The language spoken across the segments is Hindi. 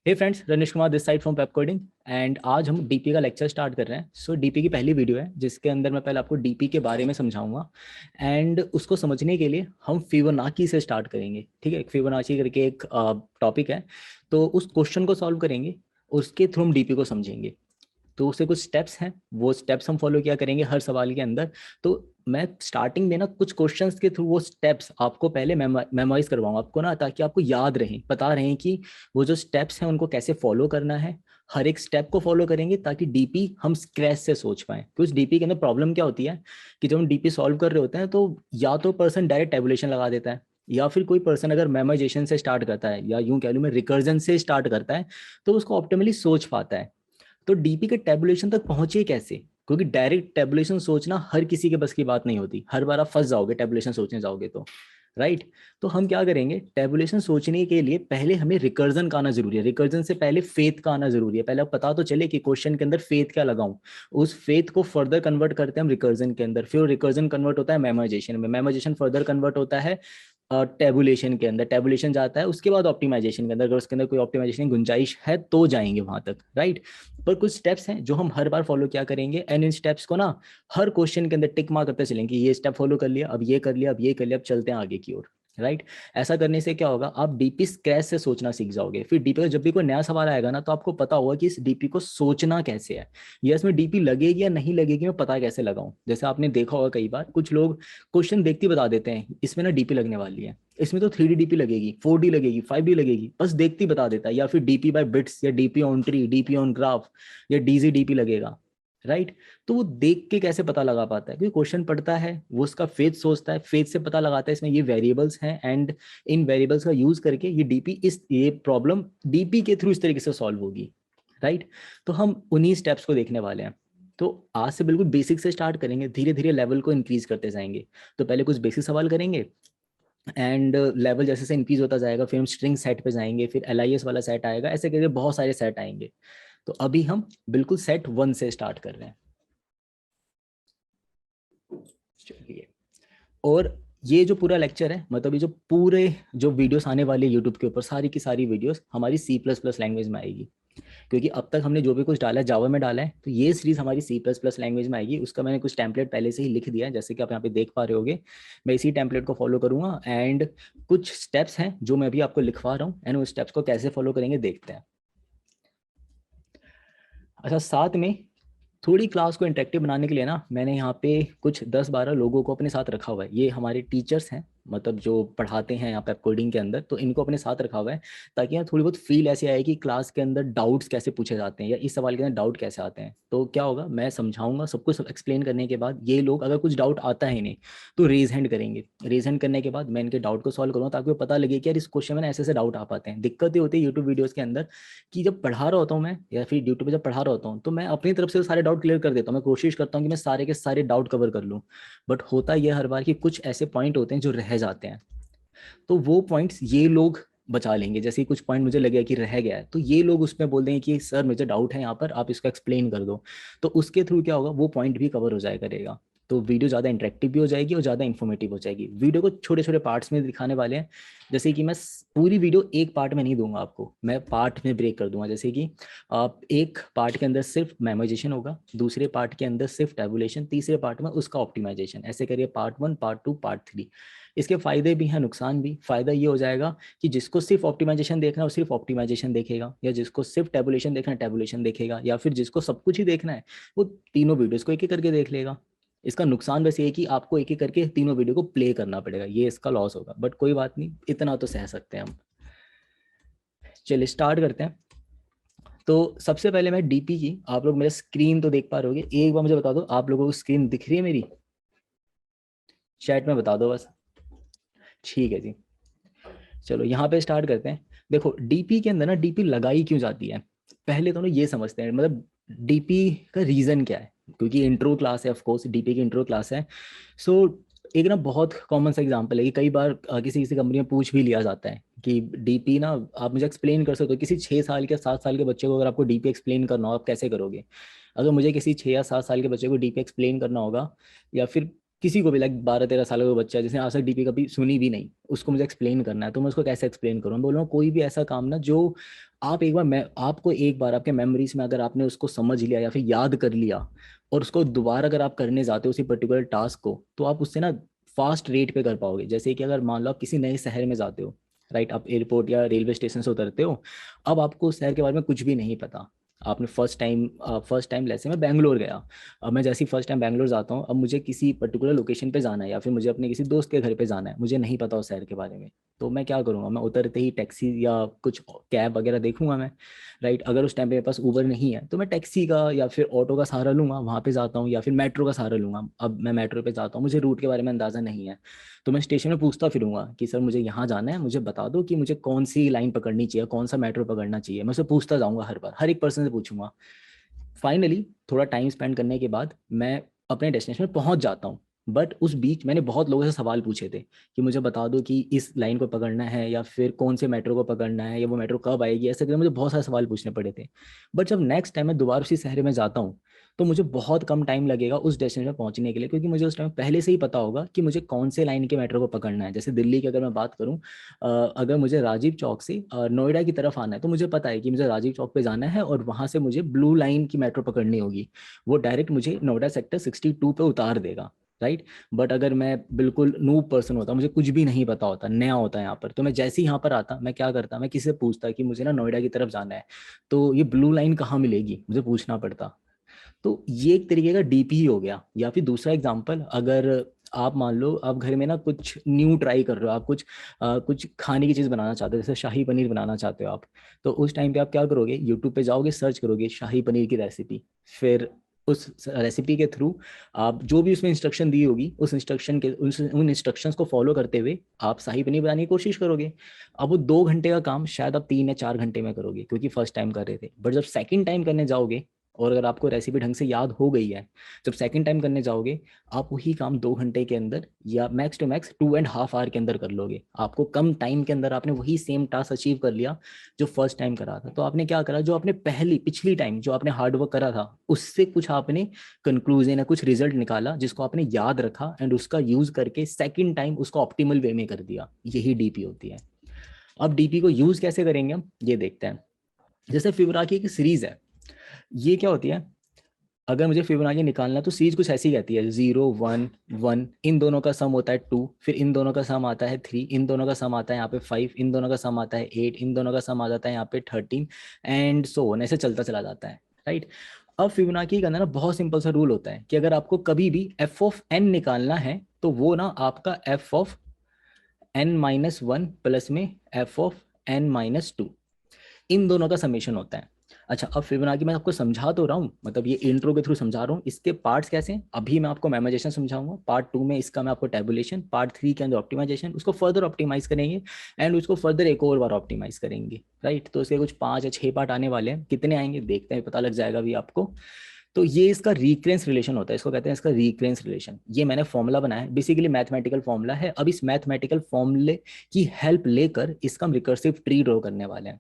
Hey friends, Ranish Kumar this side from web coding and आज हम डीपी का लेक्चर स्टार्ट कर रहे हैं। सो डीपी की पहली वीडियो है जिसके अंदर मैं पहले आपको डीपी के बारे में समझाऊंगा एंड उसको समझने के लिए हम फिबोनाची से स्टार्ट करेंगे। ठीक है, फिबोनाची करके एक टॉपिक है, तो उस क्वेश्चन को सॉल्व करेंगे, उसके थ्रू हम डीपी को समझेंगे। तो उससे कुछ स्टेप्स हैं, वो स्टेप्स हम फॉलो किया करेंगे हर सवाल के अंदर। तो मैं स्टार्टिंग में ना कुछ क्वेश्चंस के थ्रू वो स्टेप्स आपको पहले मेमोराइज करवाऊंगा आपको ना, ताकि आपको याद रहे, पता रहे कि वो जो स्टेप्स हैं उनको कैसे फॉलो करना है। हर एक स्टेप को फॉलो करेंगे ताकि डीपी हम स्क्रैच से सोच पाए। क्योंकि डीपी के अंदर प्रॉब्लम क्या होती है कि जब हम डीपी सॉल्व कर रहे होते हैं तो या तो पर्सन डायरेक्ट टेबुलेशन लगा देता है, या फिर कोई पर्सन अगर मेमोराइजेशन से स्टार्ट करता है, या यूं कह लूं मैं रिकर्जन से स्टार्ट करता है, तो उसको ऑप्टिमली सोच पाता है। तो डीपी के टेबुलेशन तक पहुंचे कैसे? क्योंकि डायरेक्ट टेबुलेशन सोचना हर किसी के बस की बात नहीं होती, हर बार आप फंस जाओगे टेबुलेशन सोचने जाओगे तो, राइट। तो हम क्या करेंगे, टेबुलेशन सोचने के लिए पहले हमें रिकर्जन का आना जरूरी है। रिकर्जन से पहले फेथ का आना जरूरी है। पहले आप पता तो चले कि क्वेश्चन के अंदर फेथ क्या लगाऊं, उस फेथ को फर्दर कन्वर्ट करते हैं हम रिकर्जन के अंदर, फिर रिकर्जन कन्वर्ट होता है मेमोराइजेशन में, मेमोराइजेशन फर्दर कन्वर्ट होता है टेबुलेशन के अंदर, टेबुलेशन जाता है उसके बाद ऑप्टिमाइजेशन के अंदर। अगर उसके अंदर कोई ऑप्टिमाइजेशन की गुंजाइश है तो जाएंगे वहां तक, राइट। पर कुछ स्टेप्स हैं जो हम हर बार फॉलो क्या करेंगे, एंड इन स्टेप्स को ना हर क्वेश्चन के अंदर टिक मार्क करते चलेंगे। ये स्टेप फॉलो कर लिया, अब ये कर लिया, अब ये कर लिया, अब चलते हैं आगे की ओर, राइट। ऐसा करने से क्या होगा, आप डीपी स्क्रैच से सोचना सीख जाओगे। फिर डीपी का जब भी कोई नया सवाल आएगा ना, तो आपको पता होगा कि इस डीपी को सोचना कैसे है, या इसमें डीपी लगेगी या नहीं लगेगी, मैं पता कैसे लगाऊं। जैसे आपने देखा होगा कई बार कुछ लोग क्वेश्चन देखते ही बता देते हैं इसमें ना डीपी लगने वाली है, इसमें तो 3D डीपी लगेगी, 4D लगेगी, 5D लगेगी, बस देखते ही बता देता है। या फिर डीपी बाय बिट्स, या DP on tree, DP on graph, या डीजी डीपी लगेगा, राइट। तो वो देख के कैसे पता लगा पाता है? क्योंकि क्वेश्चन पढ़ता है, वो उसका फेथ सोचता है, फेथ से पता लगाता है इसमें ये वेरिएबल्स हैं, एंड इन वेरिएबल्स का यूज करके ये डीपी, इस ये प्रॉब्लम डीपी के थ्रू इस तरीके से सॉल्व होगी, राइट। तो हम उन्हीं स्टेप्स को देखने वाले हैं। तो आज से बिल्कुल बेसिक से स्टार्ट करेंगे, धीरे धीरे लेवल को इंक्रीज करते जाएंगे। तो पहले कुछ बेसिक सवाल करेंगे, एंड लेवल जैसे से इंक्रीज होता जाएगा, फिर हम स्ट्रिंग सेट पे जाएंगे, फिर एलआईएस वाला सेट आएगा, ऐसे करके बहुत सारे सेट आएंगे। तो अभी हम बिल्कुल सेट 1 से स्टार्ट कर रहे हैं, चलिए। और ये जो पूरा लेक्चर है, मतलब ये जो पूरे जो वीडियोस आने वाले यूट्यूब के ऊपर, सारी की सारी वीडियोस हमारी C++ लैंग्वेज में आएगी। क्योंकि अब तक हमने जो भी कुछ डाला है जावा में डाला है, तो ये सीरीज हमारी C++ लैंग्वेज में आएगी। उसका मैंने कुछ टेम्पलेट पहले से ही लिख दिया है, जैसे कि आप यहाँ पे देख पा रहे होगे। मैं इसी टेम्पलेट को फॉलो करूंगा, एंड कुछ स्टेप्स हैं जो मैं अभी आपको लिखवा रहा हूँ, एंड उस स्टेप्स को कैसे फॉलो करेंगे देखते हैं। अच्छा, साथ में थोड़ी क्लास को इंटरेक्टिव बनाने के लिए ना, मैंने यहाँ पे कुछ 10-12 लोगों को अपने साथ रखा हुआ है। ये हमारे टीचर्स हैं, मतलब जो पढ़ाते हैं यहाँ पे कोडिंग के अंदर, तो इनको अपने साथ रखा हुआ है ताकि यहाँ थोड़ी बहुत फील ऐसे आए कि क्लास के अंदर डाउट्स कैसे पूछे जाते हैं, या इस सवाल के अंदर डाउट कैसे आते हैं। तो क्या होगा, मैं समझाऊंगा सब कुछ एक्सप्लेन करने के बाद ये लोग अगर कुछ डाउट आता है इन्हें, तो रेज हैंड करेंगे। रेज हैंड करने के बाद मैं इनके डाउट को सॉल्व करूँगा, ताकि वो पता लगे कि यार इस क्वेश्चन में ना ऐसे ऐसे डाउट आ पाते हैं। दिक्कत ये होती है यूट्यूब वीडियोज़ के अंदर कि जब पढ़ा रहा होता हूँ मैं, या फिर यूट्यूब पे जब पढ़ा रहा होता हूँ, तो मैं अपनी तरफ से सारे डाउट क्लियर कर देता हूँ। मैं कोशिश करता हूँ कि मैं सारे के सारे डाउट कवर कर लूँ, बट होता यह हर बार कि कुछ ऐसे पॉइंट होते हैं जो रह जाते हैं। तो वो पॉइंट्स ये लोग बचा लेंगे। जैसे कुछ पॉइंट मुझे लगेगा कि रह गया है, तो ये लोग उसमें बोल देंगे कि सर मुझे डाउट है यहाँ पर, आप इसको एक्सप्लेन कर दो। तो उसके थ्रू क्या होगा, वो पॉइंट भी कवर हो जाया करेगा। तो वीडियो ज़्यादा इंटरेक्टिव भी हो जाएगी और ज़्यादा इन्फॉर्मेटिव हो जाएगी। वीडियो को छोटे छोटे पार्ट्स में दिखाने वाले हैं। जैसे कि मैं पूरी वीडियो एक पार्ट में नहीं दूंगा आपको, मैं पार्ट में ब्रेक कर दूंगा। जैसे कि आप एक पार्ट के अंदर सिर्फ मेमोराइजेशन होगा, दूसरे पार्ट के अंदर सिर्फ टेबुलेशन, तीसरे पार्ट में उसका ऑप्टिमाइजेशन, ऐसे करिए पार्ट 1, पार्ट 2, पार्ट 3। इसके फायदे भी हैं, नुकसान भी। फायदा ये हो जाएगा कि जिसको सिर्फ ऑप्टिमाइजेशन देखना है वो सिर्फ ऑप्टिमाइजेशन देखेगा, या जिसको सिर्फ टेबुलेशन देखना है टेबुलेशन देखेगा, या फिर जिसको सब कुछ ही देखना है वो तीनों वीडियोस को एक एक करके देख लेगा। इसका नुकसान बस ये है कि आपको एक एक करके तीनों वीडियो को प्ले करना पड़ेगा, ये इसका लॉस होगा। बट कोई बात नहीं, इतना तो सह सकते हैं हम। चलिए स्टार्ट करते हैं। तो सबसे पहले मैं डीपी की, आप लोग मेरा स्क्रीन तो देख पा रहे होगे, एक बार मुझे बता दो आप लोगों को स्क्रीन दिख रही है मेरी? चैट में बता दो बस। ठीक है जी, चलो यहाँ पे स्टार्ट करते हैं। देखो डीपी के अंदर ना डीपी लगाई क्यों जाती है, पहले तो ना ये समझते हैं, मतलब डीपी का रीजन क्या है। क्योंकि इंट्रो क्लास है, ऑफ कोर्स डीपी की इंट्रो क्लास है। सो एक ना बहुत कॉमन सा एग्जांपल है कि कई बार किसी किसी कंपनी में पूछ भी लिया जाता है कि डीपी ना आप मुझे एक्सप्लेन कर सकते हो। किसी 6 साल के 7 साल के बच्चे को अगर आपको डीपी एक्सप्लेन करना हो, आप कैसे करोगे? अगर मुझे किसी 6 या 7 साल के बच्चे को डीपी एक्सप्लेन करना होगा, या फिर किसी को भी, लाइक 12-13 साल का बच्चा है जिसने आज तक डीपी कभी सुनी भी नहीं, उसको मुझे एक्सप्लेन करना है, तो मैं उसको कैसे एक्सप्लेन करूँ? बोल रहा हूँ कोई भी ऐसा काम ना जो आप एक बार, मैं आपको एक बार आपके मेमोरीज में अगर आपने उसको समझ लिया या फिर याद कर लिया, और उसको दोबारा अगर आप करने जाते हो उसी पर्टिकुलर टास्क को, तो आप उससे ना फास्ट रेट पे कर पाओगे। जैसे कि अगर मान लो आप किसी नए शहर में जाते हो, राइट, आप एयरपोर्ट या रेलवे स्टेशन से उतरते हो, अब आपको उस शहर के बारे में कुछ भी नहीं पता, आपने फर्स्ट टाइम जैसे मैं बैंगलोर गया, अब मैं जैसे ही फर्स्ट टाइम बैंगलोर जाता हूँ, अब मुझे किसी पर्टिकुलर लोकेशन पे जाना है या फिर मुझे अपने किसी दोस्त के घर पे जाना है, मुझे नहीं पता उस शहर के बारे में, तो मैं क्या करूँगा? मैं उतरते ही टैक्सी या कुछ कैब वगैरह देखूंगा मैं, राइट। अगर उस टाइम पे मेरे पास उबर नहीं है तो मैं टैक्सी का या फिर ऑटो का सहारा लूंगा, वहाँ पे जाता हूँ, या फिर मेट्रो का सहारा लूंगा। अब मैं मेट्रो पे जाता हूँ, मुझे रूट के बारे में अंदाजा नहीं है, तो मैं स्टेशन में पूछता फिरूंगा कि सर मुझे यहाँ जाना है, मुझे बता दो कि मुझे कौन सी लाइन पकड़नी चाहिए, कौन सा मेट्रो पकड़ना चाहिए, मैं उसे पूछता जाऊंगा, हर बार हर एक पर्सन से पूछूंगा। फाइनली थोड़ा टाइम स्पेंड करने के बाद मैं अपने डेस्टिनेशन में पहुंच जाता हूँ। बट उस बीच मैंने बहुत लोगों से सवाल पूछे थे कि मुझे बता दो कि इस लाइन को पकड़ना है या फिर कौन से मेट्रो को पकड़ना है, या वो मेट्रो कब आएगी, ऐसे करके मुझे बहुत सारे सवाल पूछने पड़े थे। बट जब नेक्स्ट टाइम मैं दोबारा उसी शहर में जाता हूँ, तो मुझे बहुत कम टाइम लगेगा उस डेस्टिनेशन में पहुंचने के लिए, क्योंकि मुझे उस टाइम पहले से ही पता होगा कि मुझे कौन से लाइन के मेट्रो को पकड़ना है। जैसे दिल्ली की अगर मैं बात करूँ, अगर मुझे राजीव चौक से नोएडा की तरफ आना है, तो मुझे पता है कि मुझे राजीव चौक पे जाना है और वहां से मुझे ब्लू लाइन की मेट्रो पकड़नी होगी, वो डायरेक्ट मुझे नोएडा सेक्टर 62 पे उतार देगा, राइट। बट अगर मैं बिल्कुल नूब पर्सन होता, मुझे कुछ भी नहीं पता होता, नया होता है यहाँ पर, तो मैं जैसे ही यहाँ पर आता, मैं क्या करता, मैं किसी से पूछता कि मुझे ना नोएडा की तरफ जाना है, तो ये ब्लू लाइन कहाँ मिलेगी, मुझे पूछना पड़ता। तो ये एक तरीके का डीपी ही हो गया। या फिर दूसरा एग्जांपल, अगर आप मान लो आप घर में ना कुछ न्यू ट्राई कर रहे हो, आप कुछ खाने की चीज़ बनाना चाहते हो, जैसे शाही पनीर बनाना चाहते हो आप, तो उस टाइम पे आप क्या करोगे? यूट्यूब पे जाओगे, सर्च करोगे शाही पनीर की रेसिपी, फिर उस रेसिपी के थ्रू आप जो भी उसमें इंस्ट्रक्शन दी होगी, उन इंस्ट्रक्शंस को फॉलो करते हुए आप शाही पनीर बनाने की कोशिश करोगे। अब वो 2 घंटे का काम शायद आप 3 या 4 घंटे में करोगे, क्योंकि फर्स्ट टाइम कर रहे थे। बट जब सेकंड टाइम करने जाओगे, और अगर आपको रेसिपी ढंग से याद हो गई है, जब सेकंड टाइम करने जाओगे, आप वही काम 2 घंटे के अंदर या मैक्स टू मैक्स 2.5 आवर के अंदर कर लोगे। आपको कम टाइम के अंदर आपने वही सेम टास्क अचीव कर लिया जो फर्स्ट टाइम करा था। तो आपने क्या करा? जो आपने पिछली टाइम जो आपने हार्डवर्क करा था, उससे कुछ आपने कंक्लूजन या कुछ रिजल्ट निकाला जिसको आपने याद रखा, एंड उसका यूज करके सेकंड टाइम उसको ऑप्टिमल वे में कर दिया। यही डीपी होती है। अब डीपी को यूज कैसे करेंगे हम, ये देखते हैं। जैसे फिबोनाची की सीरीज है, ये क्या होती है? अगर मुझे फिबोनाची निकालना, तो सीरीज कुछ ऐसी कहती है, 0 1 1, इन दोनों का सम होता है 2, फिर इन दोनों का सम आता है 3, इन दोनों का सम आता है यहाँ पे 5, इन दोनों का सम आता है 8, इन दोनों का सम आ जाता है यहाँ पे 13, एंड सो ऑन, ऐसे चलता चला जाता है, राइट। अब फिबोनाची का ना बहुत सिंपल सा रूल होता है कि अगर आपको कभी भी एफ ऑफ एन निकालना है, तो वो ना आपका एफ ऑफ n-1 प्लस में एफ ऑफ n-2, इन दोनों का समेशन होता है। अच्छा, अब फिबोनाची मैं आपको समझा तो रहा हूँ, मतलब ये इंट्रो के थ्रू समझा रहा हूँ, इसके पार्ट्स कैसे हैं अभी मैं आपको मेमोराइजेशन समझाऊंगा, पार्ट 2 में इसका मैं आपको टेबुलेशन, पार्ट 3 के अंदर ऑप्टिमाइजेशन, उसको फर्दर ऑप्टिमाइज करेंगे, एंड उसको फर्दर एक और बार ऑप्टिमाइज करेंगे, राइट। तो इसके कुछ 5 या 6 पार्ट आने वाले हैं, कितने आएंगे देखते हैं, पता लग जाएगा भी आपको। तो ये इसका रिकरेंस रिलेशन होता है, इसको कहते हैं इसका रिकरेंस रिलेशन। ये मैंने फॉर्मूला बनाया है, बेसिकली मैथमेटिकल फॉर्मूला है। अब इस मैथमेटिकल फॉर्मूले की हेल्प लेकर इसका हम रिकर्सिव ट्री ड्रॉ करने वाले हैं।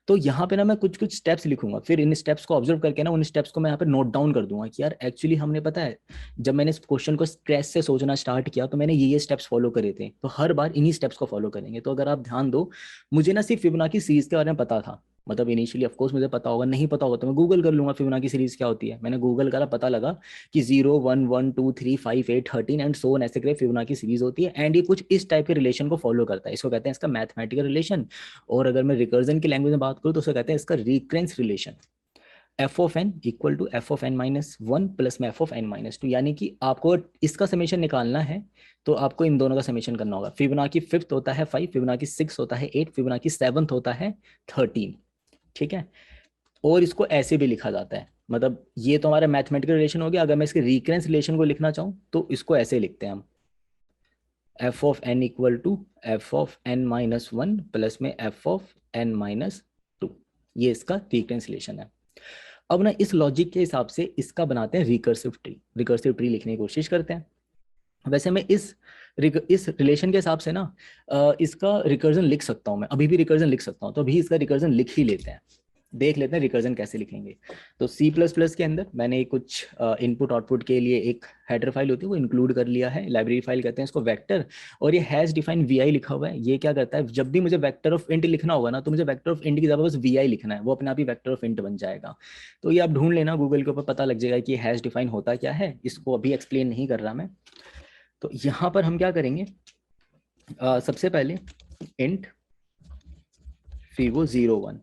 तो यहाँ पे ना मैं कुछ कुछ स्टेप्स लिखूंगा, फिर इन स्टेप्स को ऑब्जर्व करके ना उन स्टेप्स को मैं यहाँ पे नोट डाउन कर दूंगा कि यार एक्चुअली हमने, पता है, जब मैंने इस क्वेश्चन को स्ट्रेस से सोचना स्टार्ट किया, तो मैंने ये स्टेप्स फॉलो करे थे, तो हर बार इन्हीं स्टेप्स को फॉलो करेंगे। तो अगर आप ध्यान दो, मुझे ना सिर्फ फिबोनाची सीरीज के बारे में पता था, मतलब इनिशियली ऑफ कोर्स मुझे पता होगा, नहीं पता होगा तो मैं गूगल कर लूंगा फिबोनाची सीरीज क्या होती है। मैंने गूगल करा, पता लगा कि 0 1 1 2 3 5 8 13 एंड सो ऑन, ऐसे करके फिबोनाची सीरीज होती है, एंड ये कुछ इस टाइप के रिलेशन को फॉलो करता है, इसको कहते हैं इसका मैथमेटिकल रिलेशन। और अगर मैं रिकर्जन की लैंग्वेज में बात करूँ तो उसे कहते हैं इसका recurrence relation. F of N equal to F of n-1 plus में एफ ऑफ n-2, यानी कि आपको इसका समेशन निकालना है, तो आपको इन दोनों का समेशन करना होगा। फिबोनाची फिफ्थ होता है 5, फिबोनाची सिक्स होता है 8, फिबोनाची सेवंथ होता है 13, ठीक है। और इसको ऐसे भी लिखा जाता है, मतलब ये तो हमारा मैथमेटिकल रिलेशन हो गया। अगर मैं इसके रिकरेंस रिलेशन को लिखना चाहूँ तो इसको ऐसे लिखते हैं हम, F of N equal to F of n-1 plus में एफ ऑफ n-2, ये इसका रिकरेंस रिलेशन है। अब ना इस लॉजिक के हिसाब से इसका बनाते हैं रिकर्सिव ट्री लिखने की कोशिश करते हैं। वैसे मैं इस रिलेशन के हिसाब से ना इसका रिकर्जन लिख सकता हूँ, मैं अभी भी रिकर्जन लिख सकता हूँ, तो अभी इसका रिकर्जन लिख ही लेते हैं। देख लेते हैं रिकर्जन कैसे लिखेंगे। तो C++ के अंदर मैंने कुछ इनपुट आउटपुट के लिए एक हेडर फाइल होती है वो इंक्लूड कर लिया है, लाइब्रेरी फाइल कहते हैं इसको वेक्टर। और ये हैज डिफाइन vi लिखा हुआ है। ये क्या करता है, जब भी मुझे वेक्टर ऑफ इंट लिखना होगा ना, तो मुझे वेक्टर ऑफ इंट की जगह बस vi लिखना है, वो अपने आप ही वेक्टर ऑफ इंट बन जाएगा। तो ये आप ढूंढ लेना गूगल के ऊपर, पता लग जाएगा कि हैज डिफाइन होता क्या है। इसको अभी एक्सप्लेन नहीं कर रहा मैं। तो यहाँ पर हम क्या करेंगे, सबसे पहले इंट fivo01।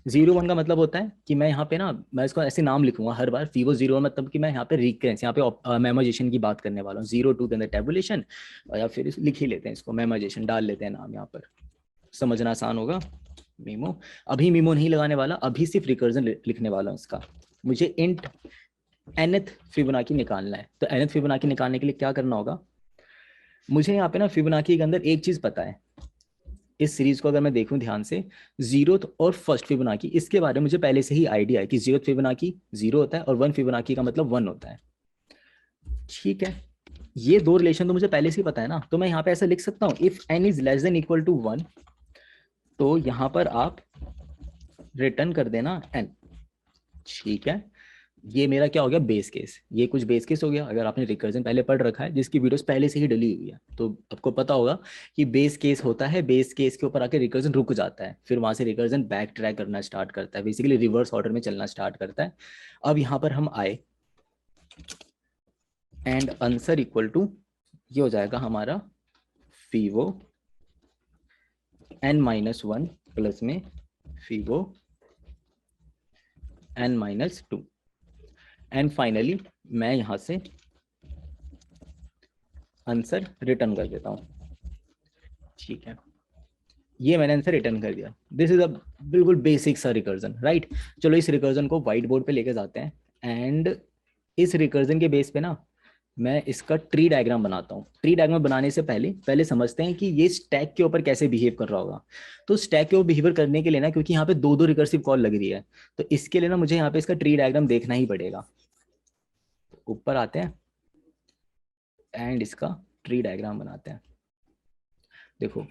01 का मतलब होता है कि मैं यहाँ पे ना, मैं इसको ऐसे नाम लिखूंगा हर बार fivo01, मतलब कि मैं यहाँ पे रिकरेंस, यहाँ पे मेमोइजेशन की बात करने वाला हूँ। 02 के अंदर टेबुलेशन, या फिर लिख ही लेते हैं इसको, मेमोइजेशन डाल लेते हैं नाम, यहाँ पर समझना आसान होगा। मीमो, अभी मीमो नहीं लगाने वाला, अभी सिर्फ रिकर्जन लिखने वाला हूँ इसका। मुझे इंट nth फिबोनाची निकालना है। तो nth फिबोनाची निकालने के लिए क्या करना होगा, मुझे यहाँ पे ना फिबोनाची के अंदर एक चीज पता है। इस सीरीज को अगर मैं देखूं ध्यान से, जीरोथ और फर्स्ट फिबोनाची, इसके बारे में मुझे पहले से ही आइडिया है कि जीरोथ फिबोनाची 0 होता है और वन फिबोनाची का मतलब 1 होता है। ठीक है, ये दो रिलेशन तो मुझे पहले से ही पता है ना। तो मैं यहाँ पे ऐसा लिख सकता हूँ, if n is less than equal to 1, तो यहाँ पर आप रिटर्न कर देना n। ठीक है, ये मेरा क्या हो गया, बेस केस। ये कुछ बेस केस हो गया। अगर आपने रिकर्जन पहले पढ़ रखा है, जिसकी वीडियोस पहले से ही डली हुई है, तो आपको पता होगा कि बेस केस होता है, बेस केस के ऊपर आके रिकर्जन रुक जाता है, फिर वहां से रिकर्जन बैक ट्रैक करना स्टार्ट करता है, बेसिकली रिवर्स ऑर्डर में चलना स्टार्ट करता है। अब यहाँ पर हम आए एंड आंसर इक्वल टू, ये हो जाएगा हमारा फीवो n-1 प्लस में फीवो n-2। एंड फाइनली मैं यहाँ से आंसर रिटर्न कर देता हूँ। ठीक है, ये मैंने आंसर रिटर्न कर दिया। दिस इज अ बिल्कुल बेसिक सा रिकर्जन, राइट। चलो इस रिकर्जन को व्हाइट बोर्ड पे लेके जाते हैं, एंड इस रिकर्जन के बेस पे ना मैं इसका ट्री डायग्राम बनाता हूँ। ट्री डायग्राम बनाने से पहले पहले समझते हैं कि ये स्टैक के ऊपर कैसे बिहेव कर रहा होगा। तो स्टैक के ऊपर बिहेवियर करने के लिए ना, क्योंकि यहाँ पे दो दो रिकर्सिव कॉल लग रही है, तो इसके लिए ना मुझे यहाँ पे इसका ट्री डायग्राम देखना ही पड़ेगा। ऊपर आते हैं एंड इसका ट्री डायग्राम बनाते हैं। देखो,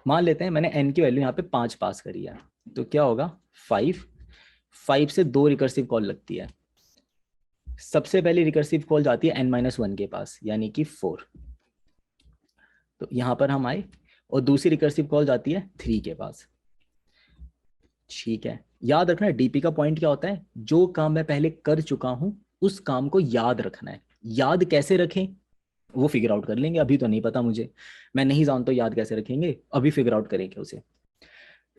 मान लेते हैं मैंने n की वैल्यू यहाँ पे 5 पास करी है, तो क्या होगा, 5 से दो रिकर्सिव कॉल लगती है। सबसे पहले रिकर्सिव कॉल जाती है n-1 के पास, यानी कि 4। तो यहाँ पर हम आए, और दूसरी रिकर्सिव कॉल जाती है 3 के पास। ठीक है, याद रखना डीपी का पॉइंट क्या होता है, जो काम मैं पहले कर चुका हूं उस काम को याद रखना है। याद कैसे रखें वो फिगर आउट कर लेंगे, अभी तो नहीं पता मुझे, मैं नहीं जानता याद कैसे रखेंगे, अभी फिगर आउट करेंगे उसे।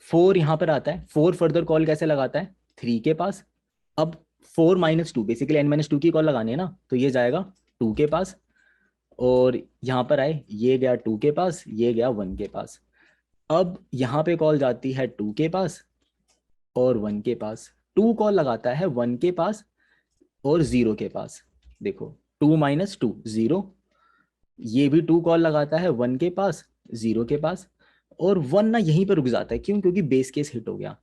4 यहाँ पर आता है, 4 फर्दर कॉल कैसे लगाता है, 3 के पास। अब 4-2, बेसिकली n-2 की कॉल लगानी है ना, तो ये जाएगा 2 के पास, और यहाँ पर आए, ये गया 2 के पास, ये गया 1 के पास। अब यहाँ पे कॉल जाती है 2 के पास और 1 के पास। 2 कॉल लगाता है 1 के पास और 0 के पास। देखो, 2-2 0, ये भी 2 कॉल लगाता है 1 के पास, 0 के पास, और 1 ना यहीं पर रुक जाता है। क्यों, क्योंकि बेस केस हिट हो गया।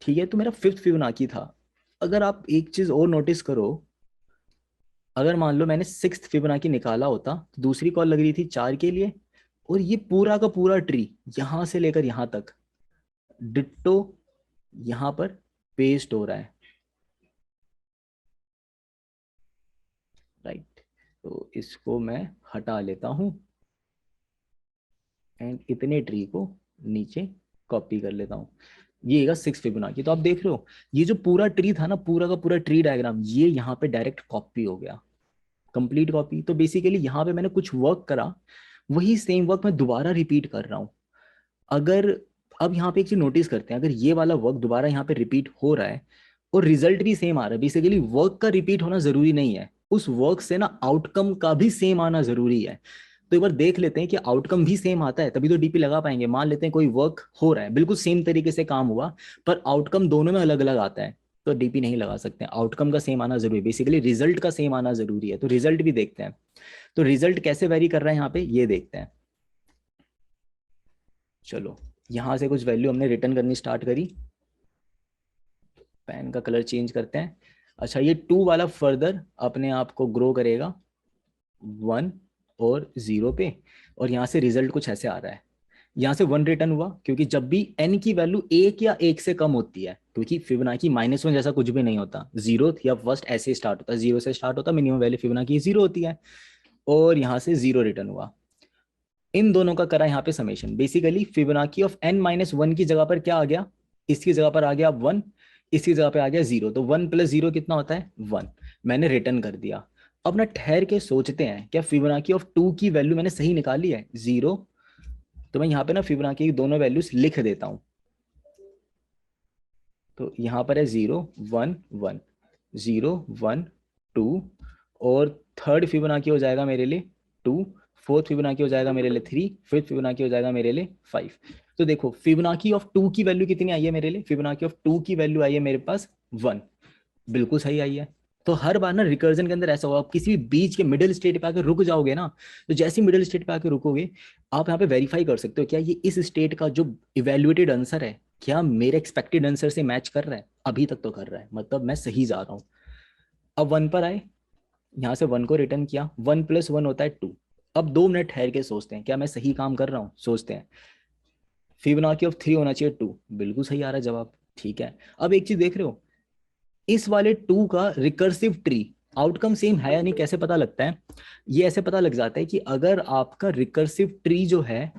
ठीक है, तो मेरा फिफ्थ फिबोनाची था। अगर आप एक चीज और नोटिस करो, अगर मान लो मैंने सिक्स्थ फिबोनाची निकाला होता, तो दूसरी कॉल लग रही थी 4 के लिए, और ये पूरा का पूरा ट्री यहां से लेकर यहां तक डिट्टो यहां पर पेस्ट हो रहा है, राइट। तो इसको मैं हटा लेता हूं एंड इतने ट्री को नीचे कॉपी कर लेता हूँ। ये होगा 6 फिबोनाची। तो आप देख रहे हो, ये जो पूरा ट्री था ना, पूरा का पूरा ट्री डायग्राम, ये यहाँ पे डायरेक्ट कॉपी हो गया, कंप्लीट कॉपी। तो बेसिकली यहाँ पे मैंने कुछ वर्क करा, वही सेम वर्क मैं दोबारा रिपीट कर रहा हूँ। अगर, अब यहाँ पे एक चीज नोटिस करते हैं, अगर ये वाला वर्क दोबारा यहाँ पे रिपीट हो रहा है और रिजल्ट भी सेम आ रहा है, बेसिकली वर्क का रिपीट होना जरूरी नहीं है, उस वर्क से ना आउटकम का भी सेम आना जरूरी है। तो एक बार देख लेते हैं कि आउटकम भी सेम आता है, तभी तो डीपी लगा पाएंगे। मान लेते हैं कोई वर्क हो रहा है, बिल्कुल सेम तरीके से काम हुआ, पर आउटकम दोनों में अलग अलग आता है, तो डीपी नहीं लगा सकते। आउटकम का सेम आना जरूरी है, बेसिकली रिजल्ट का सेम आना जरूरी है। तो रिजल्ट भी देखते हैं, तो रिजल्ट कैसे वेरी कर रहा है यहाँ पे, ये देखते हैं। चलो, यहां से कुछ वैल्यू हमने रिटर्न करनी स्टार्ट करी। पेन का कलर चेंज करते हैं। अच्छा, ये 2 वाला फर्दर अपने आप को ग्रो करेगा 1 और 0 पे, और यहाँ से रिजल्ट कुछ ऐसे आ रहा है। यहाँ से 1 रिटर्न हुआ, क्योंकि जब भी n की वैल्यू 1 या 1 से कम होती है, क्योंकि फिबोनाची -1 जैसा कुछ भी नहीं होता, जीरो या फर्स्ट ऐसे स्टार्ट होता है, 0 से स्टार्ट होता है, मिनिमम वैल्यू फिबोनाची 0 होती है, और यहाँ से 0 रिटर्न हुआ। इन दोनों का करा यहाँ पे summation. Basically Fibonacci of n-1 की जगह पर क्या आ गया, इसकी जगह पर आ गया 1, इसकी जगह पे आ गया 0, तो 1 + 0 कितना होता है 1। मैंने रिटर्न कर दिया। अब ना ठहर के सोचते हैं, क्या फिबोनाची ऑफ 2 की वैल्यू मैंने सही निकाली है 0? तो मैं यहाँ पे ना फिबोनाची की दोनों वैल्यूज लिख देता हूँ। तो यहाँ पर है 0 1 1, 0 1 2, और थर्ड फिबोनाची हो जाएगा मेरे लिए 2, फोर्थ फिबोनाची हो जाएगा मेरे लिए 3, फिफ्थ फिबोनाची हो जाएगा मेरे लिए 5। तो देखो फिबोनाची ऑफ 2 की वैल्यू कितनी आई है मेरे लिए, फिबोनाची ऑफ 2 की वैल्यू आई है मेरे पास 1, बिल्कुल सही आई है। तो हर बार ना रिकर्जन के अंदर ऐसा होगा, आप किसी भी बीच के मिडिल स्टेट पे आकर रुक जाओगे ना, तो जैसे मिडिल स्टेट पे आकर रुकोगे, आप यहाँ पे वेरीफाई कर सकते हो क्या ये इस स्टेट का जो इवेल्युएटेड आंसर है, क्या मेरे एक्सपेक्टेड आंसर से मैच कर रहा है। अभी तक तो कर रहा है, मतलब मैं सही जा रहा हूँ। अब 1 पर आए, यहाँ से 1 को रिटर्न किया, 1 + 1 होता है 2। अब 2 मिनट ठहर के सोचते हैं, क्या मैं सही काम कर रहा हूँ, सोचते हैं। फिबोनाची ऑफ 3 होना चाहिए 2, बिल्कुल सही आ रहा है जवाब, ठीक है। अब एक चीज देख रहे हो, इस वाले 2 का रिकर्सिव ट्री आउटकम सेम है या नहीं, कैसे पता लगता है? ये ऐसे पता लग जाता है कि अगर आपका रिकर्सिव ट्री जो है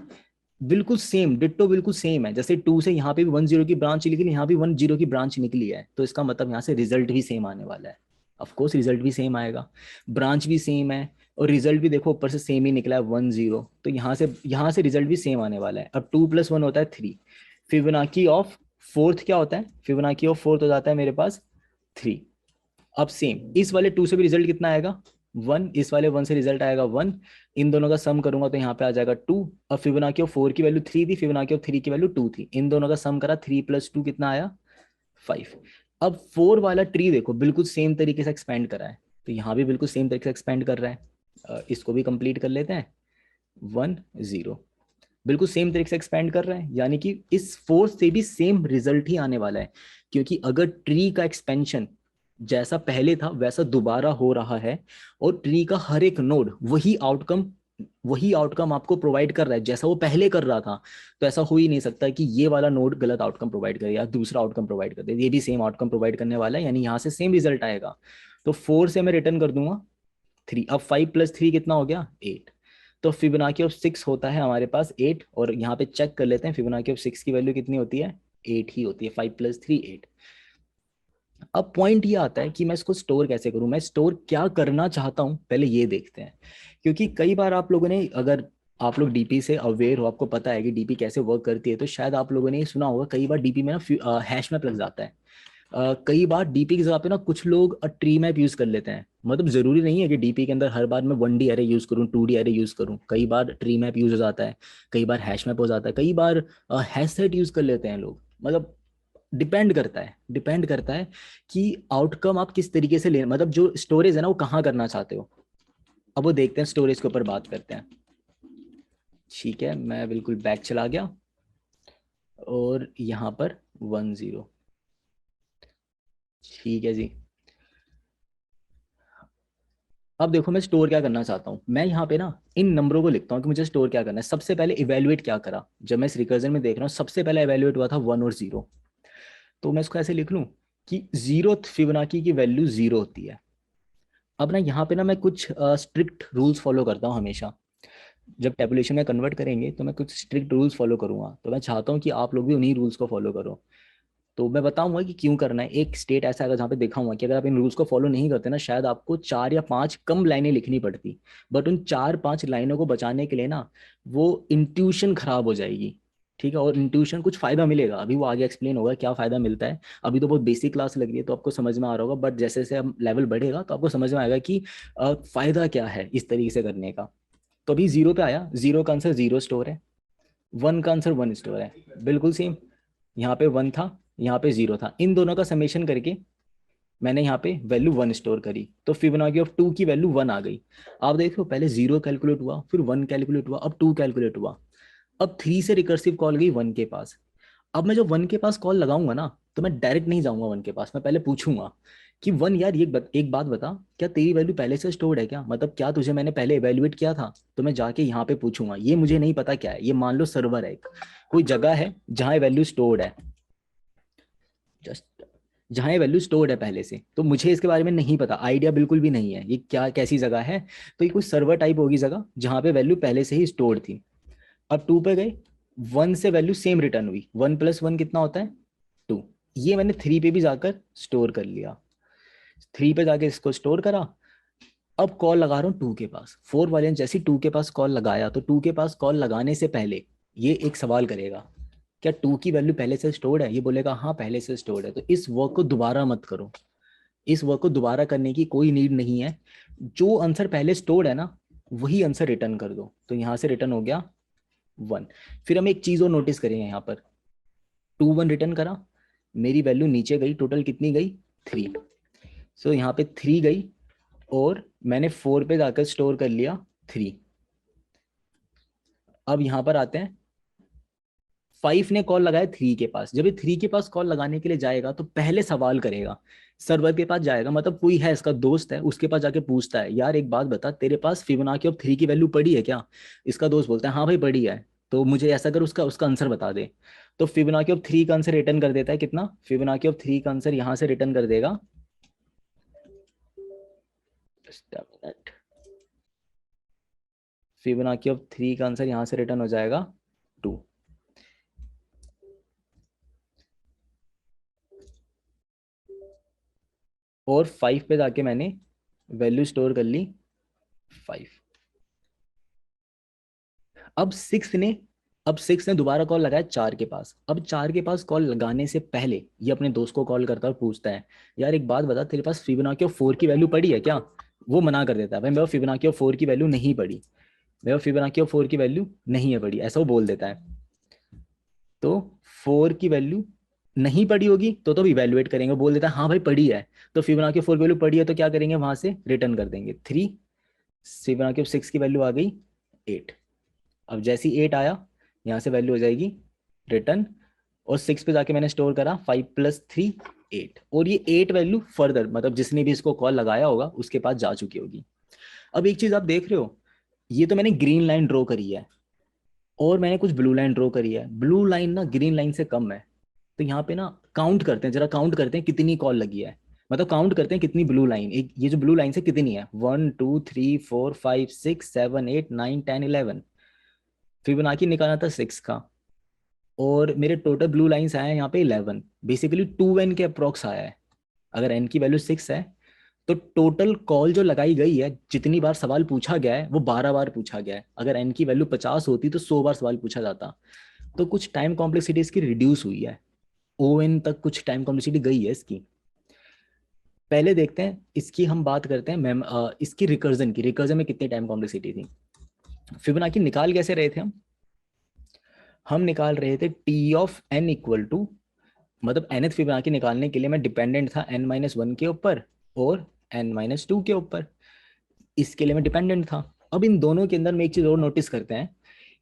बिल्कुल सेम डिट्टो बिल्कुल सेम है, जैसे 2 से यहाँ पे भी 1 0 की ब्रांच निकली, यहाँ भी 1 0 की ब्रांच निकली है, तो इसका मतलब यहाँ से रिजल्ट भी सेम आने वाला है। ऑफ कोर्स रिजल्ट भी सेम आएगा, ब्रांच भी सेम है, और रिजल्ट भी देखो ऊपर से सेम ही निकला है 1 0, तो यहाँ से रिजल्ट भी सेम आने वाला है। अब 2 + 1 होता है 3। फिबोनाची ऑफ फोर्थ क्या होता है, फिबोनाची ऑफ फोर्थ हो जाता है मेरे पास 3। अब सेम इस वाले 2 से भी रिजल्ट कितना आएगा 1, इस वाले 1 से रिजल्ट आएगा 1, इन दोनों का सम करूंगा तो यहाँ पे आ जाएगा 2। अब फिबोनाची ऑफ 4 की वैल्यू 3 थी, फिबोनाची ऑफ 3 की वैल्यू 2 थी, इन दोनों का सम करा 3 + 2 कितना आया 5। अब 4 वाला ट्री देखो बिल्कुल सेम तरीके से एक्सपेंड करा है, तो यहाँ भी बिल्कुल सेम तरीके से एक्सपेंड कर रहा है। इसको भी कंप्लीट कर लेते हैं, 1 0, बिल्कुल सेम तरीके से एक्सपेंड कर रहा है, यानी कि इस फोर्स से भी सेम रिजल्ट ही आने वाला है, क्योंकि अगर ट्री का एक्सपेंशन जैसा पहले था वैसा दोबारा हो रहा है, और ट्री का हर एक नोड वही आउटकम आपको प्रोवाइड कर रहा है जैसा वो पहले कर रहा था, तो ऐसा हो ही नहीं सकता कि ये वाला नोड गलत आउटकम प्रोवाइड करे या दूसरा आउटकम प्रोवाइड कर दे, ये भी सेम आउटकम प्रोवाइड करने वाला है, यानी यहाँ से सेम रिजल्ट आएगा। तो 4 से मैं रिटर्न कर दूंगा 3। अब 5 + 3 कितना हो गया 8। तो फिबोनाची ऑफ 6 होता है हमारे पास 8, और यहाँ पे चेक कर लेते हैं फिबोनाची ऑफ 6 की वैल्यू कितनी होती है 8 ही होती है, 5 + 3 8। अब पॉइंट ये आता है कि मैं इसको स्टोर कैसे करूं, मैं स्टोर क्या करना चाहता हूं पहले ये देखते हैं। क्योंकि कई बार आप लोगों ने, अगर आप लोग डीपी से अवेयर हो, आपको पता है कि डीपी कैसे वर्क करती है, तो शायद आप लोगों ने ये सुना होगा कई बार डीपी में ना हैश मैप लग जाता है। कई बार डीपी की जगह पे ना कुछ लोग ट्री मैप यूज कर लेते हैं, मतलब जरूरी नहीं है कि डीपी के अंदर हर बार मैं 1D एरे यूज करूँ 2D एरे यूज करूँ, कई बार ट्री मैप यूज हो जाता है, कई बार हैश मैप हो जाता है, कई बार हैश सेट यूज कर लेते हैं लोग, मतलब डिपेंड करता है कि आउटकम आप किस तरीके से ले, मतलब जो स्टोरेज है ना वो कहाँ करना चाहते हो। अब वो देखते हैं, स्टोरेज के ऊपर बात करते हैं। ठीक है, मैं बिल्कुल बैक चला गया, और यहाँ पर 1 0, ठीक है जी। अब देखो मैं स्टोर क्या करना चाहता हूँ, मैं यहाँ पे ना इन नंबरों को लिखता हूँ कि मुझे स्टोर क्या करना है। सबसे पहले इवेल्युएट क्या करा, जब मैं इस रिकर्जन में देख रहा हूँ सबसे पहले इवेल्युएट हुआ था 1 और 0, तो मैं इसको ऐसे लिख लूँ कि 0th फिबोनाची की वैल्यू 0 होती है। अब ना यहाँ पे ना मैं कुछ स्ट्रिक्ट रूल्स फॉलो करता हूँ हमेशा, जब टेबुलेशन में कन्वर्ट करेंगे तो मैं कुछ स्ट्रिक्ट रूल्स फॉलो करूंगा, तो मैं चाहता हूँ कि आप लोग भी उन्हीं रूल्स को फॉलो करो। तो मैं बताऊंगा कि क्यों करना है। एक स्टेट ऐसा है जहाँ पे दिखाऊंगा कि अगर आप इन रूल्स को फॉलो नहीं करते ना, शायद आपको 4 या 5 कम लाइनें लिखनी पड़ती, बट उन 4-5 लाइनों को बचाने के लिए ना वो इंट्यूशन खराब हो जाएगी। ठीक है, और इंट्यूशन कुछ फायदा मिलेगा, अभी वो आगे एक्सप्लेन होगा क्या फायदा मिलता है। अभी तो बहुत बेसिक क्लास लग रही है तो आपको समझ में आ रहा होगा, बट जैसे जैसे अब लेवल बढ़ेगा तो आपको समझ में आएगा कि फायदा क्या है इस तरीके से करने का। तो अभी 0 पे आया, 0 का आंसर 0 स्टोर है, 1 का आंसर 1 स्टोर है, बिल्कुल सेम। यहाँ पे 1 था, यहाँ पे 0 था, इन दोनों का समेशन करके मैंने यहाँ पे वैल्यू 1 स्टोर करी, तो फिबोनाची ऑफ 2 की वैल्यू 1 आ गई। आप देखो पहले 0 कैलकुलेट हुआ, फिर 1 कैलकुलेट हुआ, अब 2 कैलकुलेट हुआ। अब 3 से रिकर्सिव कॉल गई 1 के पास। अब मैं जो 1 के पास कॉल लगाऊंगा ना, तो मैं डायरेक्ट नहीं जाऊंगा 1 के पास, मैं पहले पूछूंगा कि वन यार एक बात बता, क्या तेरी वैल्यू पहले से स्टोर्ड है क्या? मतलब क्या तुझे मैंने पहले इवेल्युएट किया था? तो मैं जाके यहाँ पे पूछूंगा, ये मुझे नहीं पता क्या है। ये मान लो सर्वर है, एक कोई जगह है जहाँ वैल्यू स्टोर्ड है, जस्ट जहाँ ये वैल्यू स्टोर्ड है पहले से, तो मुझे इसके बारे में नहीं पता, आइडिया बिल्कुल भी नहीं है ये क्या कैसी जगह है। तो ये कोई सर्वर टाइप होगी जगह जहाँ पे वैल्यू पहले से ही स्टोर्ड थी। अब टू पे गए, वन से वैल्यू सेम रिटर्न हुई, वन प्लस वन कितना होता है? टू। ये मैंने थ्री पे भी जाकर स्टोर कर लिया, थ्री पे जाके इसको स्टोर करा। अब कॉल लगा रहा हूँ टू के पास, फोर वाले ने जैसे टू के पास कॉल लगाया, तो टू के पास कॉल लगाने से पहले ये एक सवाल करेगा, क्या टू की वैल्यू पहले से स्टोर्ड है? ये बोलेगा हाँ पहले से स्टोर्ड है। तो इस वर्क को दोबारा मत करो, इस वर्क को दोबारा करने की कोई नीड नहीं है। जो आंसर पहले स्टोर्ड है ना, वही आंसर रिटर्न कर दो। तो यहाँ से रिटर्न हो गया वन। फिर हम एक चीज और नोटिस करेंगे यहाँ पर, टू वन रिटर्न करा, मेरी वैल्यू नीचे गई, टोटल कितनी गई? थ्री। सो यहाँ पे थ्री गई, और मैंने फोर पे जाकर स्टोर कर लिया थ्री। अब यहाँ पर आते हैं, फाइव ने कॉल लगाया थ्री के पास। जब ये थ्री के पास कॉल लगाने के लिए जाएगा तो पहले सवाल करेगा, सर्वर के पास जाएगा, मतलब कोई है इसका दोस्त है, उसके पास जाके पूछता है, यार एक बात बता, तेरे पास फिबोनाची ऑफ थ्री की वैल्यू पड़ी है क्या? इसका दोस्त बोलता है हाँ भाई पड़ी है, तो मुझे ऐसा कर उसका उसका आंसर बता दे। तो फिबोनाची ऑफ थ्री का आंसर रिटर्न कर देता है कितना? फिबोनाची ऑफ थ्री का आंसर यहाँ से रिटर्न कर देगा, फिबोनाची ऑफ थ्री का आंसर यहाँ से रिटर्न हो जाएगा टू। और फाइव पे जाके मैंने वैल्यू स्टोर कर ली फाइव। अब सिक्स ने अब सिक्स ने दोबारा कॉल लगाया चार के पास। अब चार के पास कॉल लगाने से पहले ये अपने दोस्त को कॉल करता है और पूछता है, यार एक बात बता, तेरे पास फिबोनाची ऑफ फोर की वैल्यू पड़ी है क्या? वो मना कर देता है, भाई मेरे फिबोनाची ऑफ फोर की वैल्यू नहीं पड़ी, मेरे फिबोनाची ऑफ फोर की वैल्यू नहीं है पड़ी, ऐसा वो बोल देता है। तो फोर की वैल्यू नहीं पड़ी होगी तो इवेल्युएट करेंगे, बोल देता है हाँ भाई पड़ी है। तो फिबोनाची ऑफ फोर की वैल्यू पड़ी है तो क्या करेंगे, वहां से रिटर्न कर देंगे थ्री। फिबोनाची ऑफ सिक्स की वैल्यू आ गई एट। अब जैसी एट आया, यहाँ से वैल्यू हो जाएगी रिटर्न, और सिक्स पे जाके मैंने स्टोर करा फाइव प्लस थ्री एट, और ये एट वैल्यू फर्दर मतलब जिसने भी इसको कॉल लगाया होगा उसके पास जा चुकी होगी। अब एक चीज आप देख रहे हो, ये तो मैंने ग्रीन लाइन ड्रॉ करी है, और मैंने कुछ ब्लू लाइन ड्रॉ करी है। ब्लू लाइन ना ग्रीन लाइन से कम है, तो यहाँ पे ना काउंट करते हैं, जरा काउंट करते हैं कितनी कॉल लगी है, मतलब काउंट करते हैं कितनी ब्लू लाइन, एक ये जो ब्लू लाइन से कितनी है, one two three four five six seven eight nine ten eleven. Fibonacci निकालना था सिक्स का, और मेरे टोटल ब्लू लाइंस आए हैं यहाँ पे इलेवन, बेसिकली टू एन के अप्रोक्स आया है। अगर एन की वैल्यू सिक्स है, तो टोटल कॉल जो लगाई गई है, जितनी बार सवाल पूछा गया है वो 12 बार पूछा गया है। अगर एन की वैल्यू 50 होती तो 100 बार सवाल पूछा जाता। तो कुछ टाइम कॉम्प्लेक्सिटी इसकी रिड्यूस हुई है, ओ एन तक कुछ टाइम कॉम्प्लेक्सिटी गई है इसकी। पहले देखते हैं इसकी, हम बात करते हैं मैम इसकी रिकर्जन की, रिकर्जन में कितनी टाइम कॉम्प्लेक्सिटी थी। फिबोनाची निकाल कैसे रहे थे हम निकाल रहे थे T of N equal to, मतलब nth फिबोनाची निकालने के लिए मैं डिपेंडेंट था n माइनस वन के ऊपर और n माइनस टू के ऊपर, इसके लिए मैं डिपेंडेंट था। अब इन दोनों के अंदर में एक चीज और नोटिस करते हैं,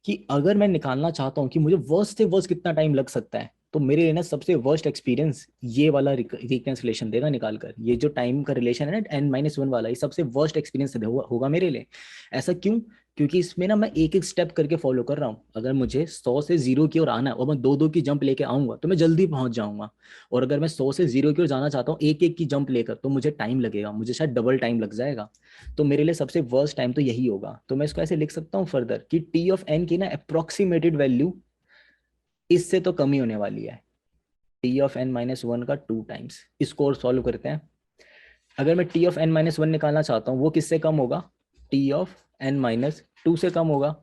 कि अगर मैं निकालना चाहता हूँ कि मुझे वर्स्ट से वर्स्ट कितना टाइम लग सकता है, तो मेरे लिए ना सबसे वर्स्ट एक्सपीरियंस ये वाला रीकनेस रिलेशन देगा निकाल कर। ये जो टाइम का रिलेशन है ना एन माइनस वन वाला, ये सबसे वर्स्ट एक्सपीरियंस होगा मेरे लिए। ऐसा क्यों? क्योंकि इसमें ना मैं एक एक स्टेप करके फॉलो कर रहा हूँ। अगर मुझे 100 से जीरो की ओर आना है और मैं दो दो की जंप लेके आऊंगा तो मैं जल्दी पहुंच जाऊंगा, और अगर मैं 100 से जीरो की ओर जाना चाहता हूँ एक एक की जंप लेकर, तो मुझे टाइम लगेगा, मुझे शायद डबल टाइम लग जाएगा। तो मेरे लिए सबसे वर्स्ट टाइम तो यही होगा। तो मैं इसको ऐसे लिख सकता हूँ फर्दर कि टी ऑफ एन की ना अप्रोक्सीमेटेड वैल्यू इससे तो कम ही होने वाली है, T of N minus one का टू टाइम्स। इसको और सॉल्व करते हैं। अगर मैं T of N minus one निकालना चाहता हूँ वो किससे कम होगा, T of N minus two से कम होगा।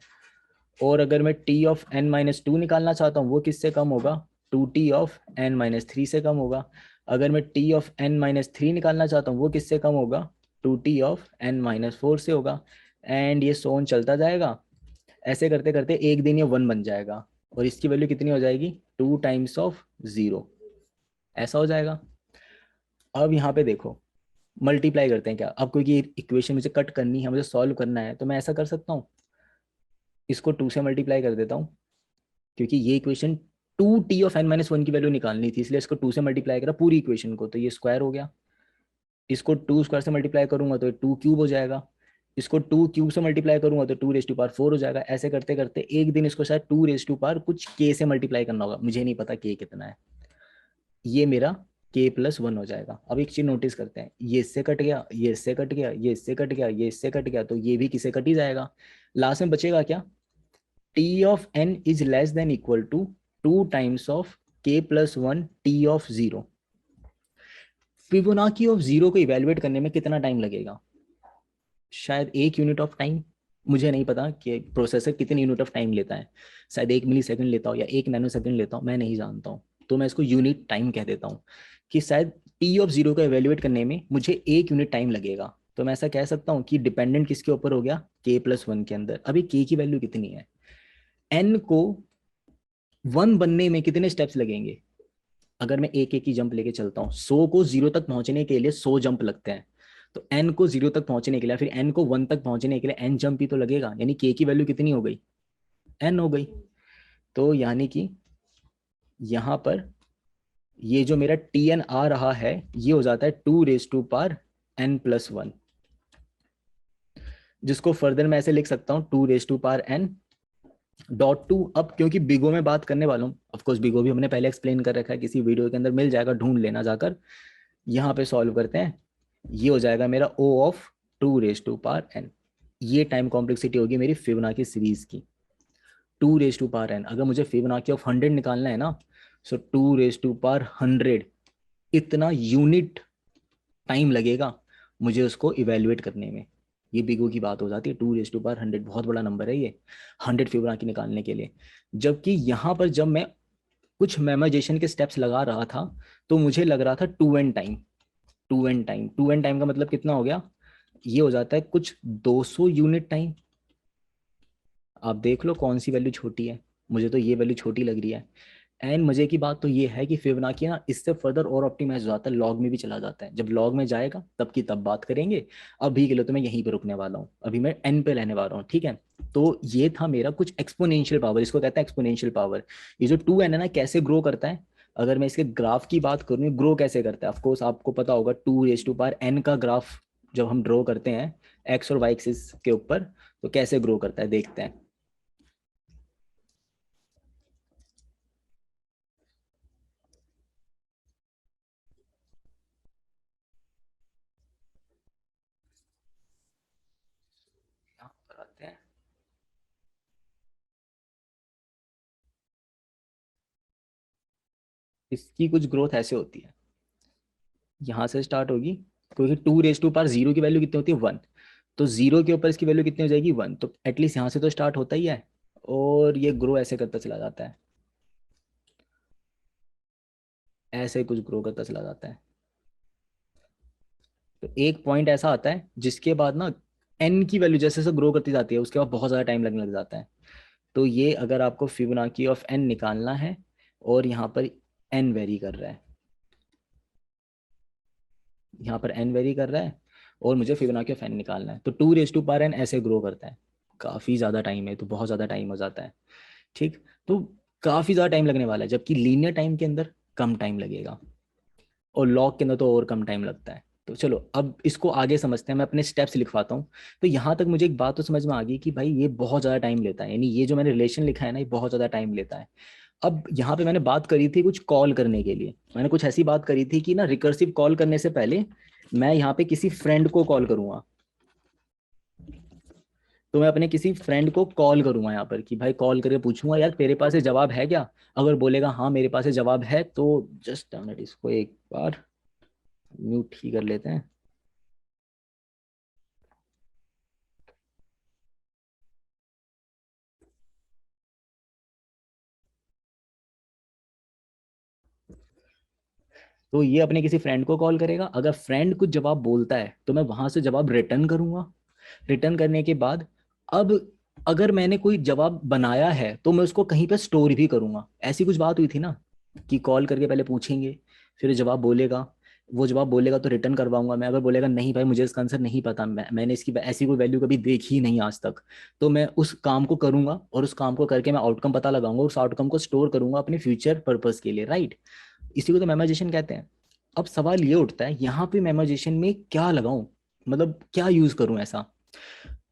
और अगर मैं T of N minus two निकालना चाहता हूँ वो किससे कम होगा, two T of N minus three से कम होगा। अगर मैं T of N minus three निकालना चाहता हूँ वो किससे कम होगा, two T of N minus four से होगा। एंड ये सोन चलता जाएगा, ऐसे करते करते एक दिन ये वन बन जाएगा, और इसकी वैल्यू कितनी हो जाएगी, टू टाइम्स ऑफ जीरो, ऐसा हो जाएगा। अब यहाँ पे देखो, मल्टीप्लाई करते हैं क्या अब, क्योंकि इक्वेशन मुझे कट करनी है, मुझे सॉल्व करना है, तो मैं ऐसा कर सकता हूँ, इसको टू से मल्टीप्लाई कर देता हूँ, क्योंकि ये equation two T of N minus one की वैल्यू निकालनी थी, इसलिए इसको टू से मल्टीप्लाई करा पूरी इक्वेशन को, तो ये स्क्वायर हो गया। इसको 2 स्क्वायर से मल्टीप्लाई करूंगा तो 2 क्यूब हो जाएगा, इसको 2 क्यूब से मल्टीप्लाई करूंगा तो 2 रेज टू पावर 4 हो जाएगा। ऐसे करते करते एक दिन इसको शायद 2 रेज टू पावर कुछ के से मल्टीप्लाई करना होगा, मुझे नहीं पता के कितना है। ये मेरा k+1 हो जाएगा। अब एक चीज नोटिस करते हैं, ये इससे कट गया, ये इससे कट गया, ये इससे कट गया, ये इससे कट गया, तो ये भी किसे कट ही जाएगा। लास्ट में बचेगा क्या, t of n is less than equal to 2 times of k+1 t of 0। Fibonacci of 0 को इवेलुएट करने में कितना टाइम लगेगा, शायद 1 यूनिट ऑफ टाइम। मुझे नहीं पता कि प्रोसेसर कितने यूनिट ऑफ टाइम लेता है, शायद 1 मिली सेकंड लेता हो या 1 नैनो सेकंड लेता हो, मैं नहीं जानता हूँ। तो मैं इसको यूनिट टाइम कह देता हूँ कि शायद टी ऑफ 0 को एवेल्युएट करने में मुझे 1 यूनिट टाइम लगेगा। तो मैं ऐसा कह सकता हूँ कि डिपेंडेंट किसके ऊपर हो गया, k+1 के अंदर। अभी k की वैल्यू कितनी है, n को 1 बनने में कितने स्टेप्स लगेंगे। अगर मैं एक एक की जंप लेके चलता हूँ, 100 को 0 तक पहुंचने के लिए 100 जंप लगते हैं, तो n को 0 तक पहुंचने के लिए, फिर n को 1 तक पहुंचने के लिए n जंप ही तो लगेगा, यानी k की वैल्यू कितनी हो गई, n हो गई। तो यानी कि यहां पर ये जो मेरा tn आ रहा है ये हो जाता है 2 रेज टू पावर n+1, जिसको फर्दर मैं ऐसे लिख सकता हूँ 2 रेज टू पावर n.2। अब क्योंकि बिगो में बात करने वाला हूँ, ऑफकोर्स बिगो भी हमने पहले एक्सप्लेन कर रखा है, किसी वीडियो के अंदर मिल जाएगा, ढूंढ लेना जाकर। यहाँ पे सॉल्व करते हैं, ये हो जाएगा मेरा O of 2 raise to power n। ये टाइम कॉम्प्लेक्सिटी होगी मेरी फिबोनाची सीरीज की, 2 रेज टू पावर n। अगर मुझे फिबोनाची ऑफ 100 निकालना है ना, सो 2 रेज टू पावर 100 इतना यूनिट टाइम लगेगा मुझे उसको इवेल्युएट करने में। ये बिगो की बात हो जाती है, 2 रेज टू पावर 100 बहुत बड़ा नंबर है ये 100 फिबोनाची निकालने के लिए। जबकि यहाँ पर जब मैं कुछ मेमोराइजेशन के स्टेप्स लगा रहा था तो मुझे लग रहा था 2n टाइम। 2n टाइम का मतलब कितना हो गया, ये हो जाता है कुछ 200 यूनिट टाइम। आप देख लो कौन सी वैल्यू छोटी है, मुझे तो ये वैल्यू छोटी लग रही है। एंड मजे की बात तो ये है कि फिबोनाची ना इससे फर्दर और ऑप्टिमाइज हो जाता है, लॉग में भी चला जाता है। जब लॉग में जाएगा तब की तब बात करेंगे, अभी के लिए तो मैं यहीं पे रुकने वाला हूँ, अभी मैं एन पे रहने वाला हूँ, ठीक है। तो ये था मेरा कुछ एक्सपोनेंशियल पावर, इसको कहते हैं एक्सपोनेंशियल पावर। ये जो 2n है ना कैसे ग्रो करता है, अगर मैं इसके ग्राफ की बात करूँ ग्रो कैसे करता है, ऑफकोर्स आपको पता होगा 2 रेज टू पावर n का ग्राफ जब हम ड्रॉ करते हैं एक्स और वाई एक्सिस के ऊपर, तो कैसे ग्रो करता है देखते हैं। यहाँ पर आते हैं, इसकी कुछ ग्रोथ ऐसे होती है, यहाँ से स्टार्ट होगी, क्योंकि 2 रेज टू पावर 0 की वैल्यू कितनी होती है 1, तो 0 के ऊपर इसकी वैल्यू कितनी हो जाएगी 1, तो एटलीस्ट यहाँ से तो स्टार्ट होता ही है। और ये ग्रो ऐसे करता चला जाता है, ऐसे कुछ ग्रो करता चला जाता है। तो एक पॉइंट ऐसा आता है जिसके बाद ना एन की वैल्यू जैसे जैसे ग्रो करती जाती है उसके बाद बहुत ज़्यादा टाइम लगने लग जाता है। तो ये अगर आपको फिबोनाची ऑफ एन निकालना है और यहाँ पर एन वेरी कर रहा है, यहाँ पर एन वेरी कर रहा है और मुझे फिबोनाची ऑफ एन निकालना है, तो 2 रेज टू पावर n ऐसे ग्रो करता है। काफ़ी ज़्यादा टाइम है, तो बहुत ज़्यादा टाइम हो जाता है, ठीक। तो काफ़ी ज़्यादा टाइम लगने वाला है, जबकि लीनियर टाइम के अंदर कम टाइम लगेगा और लॉग के अंदर तो और कम टाइम लगता है। तो चलो अब इसको आगे समझते हैं, मैं अपने स्टेप्स लिखवाता हूँ। तो यहाँ तक मुझे एक बात तो समझ में आ गई कि भाई ये बहुत ज़्यादा टाइम लेता है, यानी ये जो मैंने रिलेशन लिखा है ना ये बहुत ज़्यादा टाइम लेता है। अब यहाँ पे मैंने बात करी थी कुछ कॉल करने के लिए, मैंने कुछ ऐसी बात करी थी कि ना रिकर्सिव कॉल करने से पहले मैं यहाँ पे किसी फ्रेंड को कॉल करूंगा। तो मैं अपने किसी फ्रेंड को कॉल करूंगा यहाँ पर कि भाई कॉल करके पूछूंगा यार तेरे पास ये जवाब है क्या। अगर बोलेगा हाँ मेरे पास ये जवाब है तो जस्ट मिनट, इसको एक बार म्यूट ही कर लेते हैं। तो ये अपने किसी फ्रेंड को कॉल करेगा, अगर फ्रेंड कुछ जवाब बोलता है तो मैं वहां से जवाब रिटर्न करूंगा। रिटर्न करने के बाद अब अगर मैंने कोई जवाब बनाया है तो मैं उसको कहीं पे स्टोर भी करूंगा, ऐसी कुछ बात हुई थी ना कि कॉल करके पहले पूछेंगे फिर जवाब बोलेगा, वो जवाब बोलेगा तो रिटर्न करवाऊंगा मैं। अगर बोलेगा नहीं भाई मुझे इसका आंसर नहीं पता, मैंने इसकी ऐसी कोई वैल्यू कभी देखी ही नहीं आज तक, तो मैं उस काम को करूंगा और उस काम को करके मैं आउटकम पता लगाऊंगा, उस आउटकम को स्टोर करूंगा अपने फ्यूचर पर्पस के लिए, राइट। इसी को तो मेमोराइजेशन कहते हैं। अब सवाल ये उठता है यहाँ पे मेमोराइजेशन में क्या लगाऊं, मतलब क्या यूज करूं। ऐसा